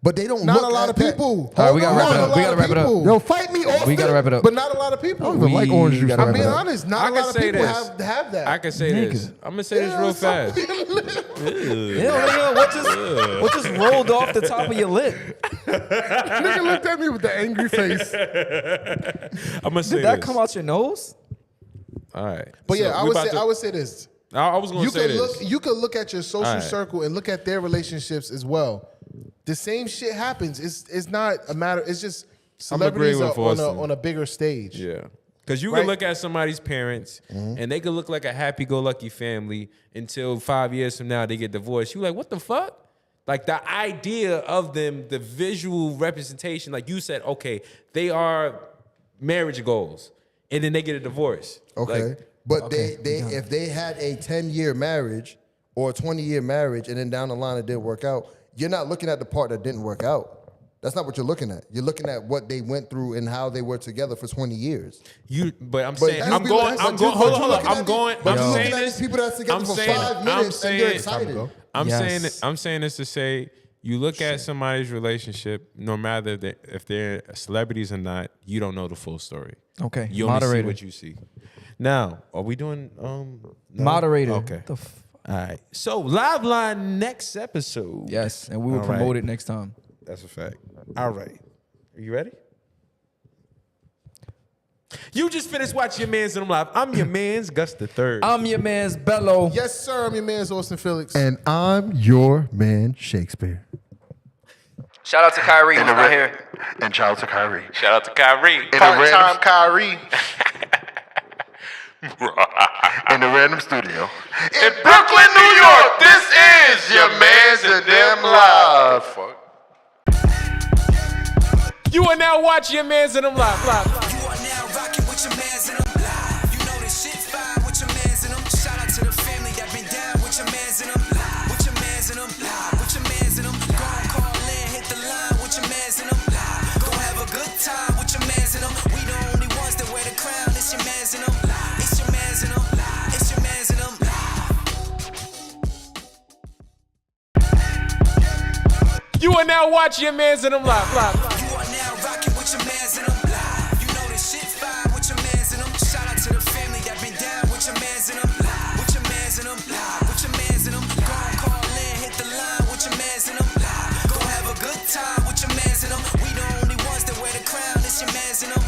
but they don't Not look a lot at of that. people. All right, we gotta wrap it Not up. a We lot gotta of wrap it up. people. Yo, fight me, Austin. We gotta wrap it up. But not a lot of people. I don't even like orange juice. gotta I'm wrap being it up. honest. Not I a can lot of say people this. have that. I can say this. I'm gonna say this real fast. What just rolled off the top of your lip? Nigga looked at me with the angry face. I'm gonna say Did that this. come out your nose? All right. But So yeah, I would say this. I was gonna say this. You could look at your social Right. circle and look at their relationships as well. The same shit happens. It's not a matter. It's just celebrities agree are with Austin. on a bigger stage. Yeah. Because you Right? can look at somebody's parents and they could look like a happy-go-lucky family until 5 years from now they get divorced. You like, what the fuck? Like the idea of them, the visual representation, like you said, okay, they are marriage goals. And then they get a divorce. Okay. Like, But they if they had a 10-year marriage or a 20-year marriage and then down the line it didn't work out, you're not looking at the part that didn't work out. That's not what you're looking at. You're looking at what they went through and how they were together for 20 years. But I'm But saying, you I'm be going, like- I'm going, hold on. but I'm you're saying looking at this. these people that's together I'm for saying- 5 I'm minutes and they're saying- excited. Yes. I'm saying this to say, you look at somebody's relationship, no matter if they're celebrities or not, you don't know the full story. Okay. You only see Moderator. what you see. Now, are we doing no? Moderator. Okay. The All right. So live line next episode. yes, and we will All promote right. it next time. That's a fact. All right. Are you ready? You just finished watching your man's in them live. I'm your man's Gus the Third. I'm your man's Bello. Yes, sir. I'm your man's Austin Felix. And I'm your man, Shakespeare. Shout out to Kyrie In who's the not here. And shout out to Kyrie. Shout out to Kyrie. In the Part-time random, Kyrie. in the random studio. In Brooklyn, New York, this is your man's and them live. Fuck. You are now watching your man's in them live. You are now rocking with your mans in them live. You know this shit fine with your mans in them. Shout out to the family that been down with your mans in them live. With your mans in them live. With your mans in them. Go and call in, hit the line with your mans in them live. Go have a good time with your mans in them. We the only ones that wear the crown. It's your mans in them live. It's your mans in them live. It's your mans in them live. You are now watching your man's in them live. You are now rocking with your mans in them live. You know this shit fine with your mans in them. Shout out to the family that been down with your mans in them live. With your mans in them live. With your mans in them. Go and call in, hit the line with your mans in them live. Go have a good time with your mans in them. We the only ones that wear the crown. It's your mans in them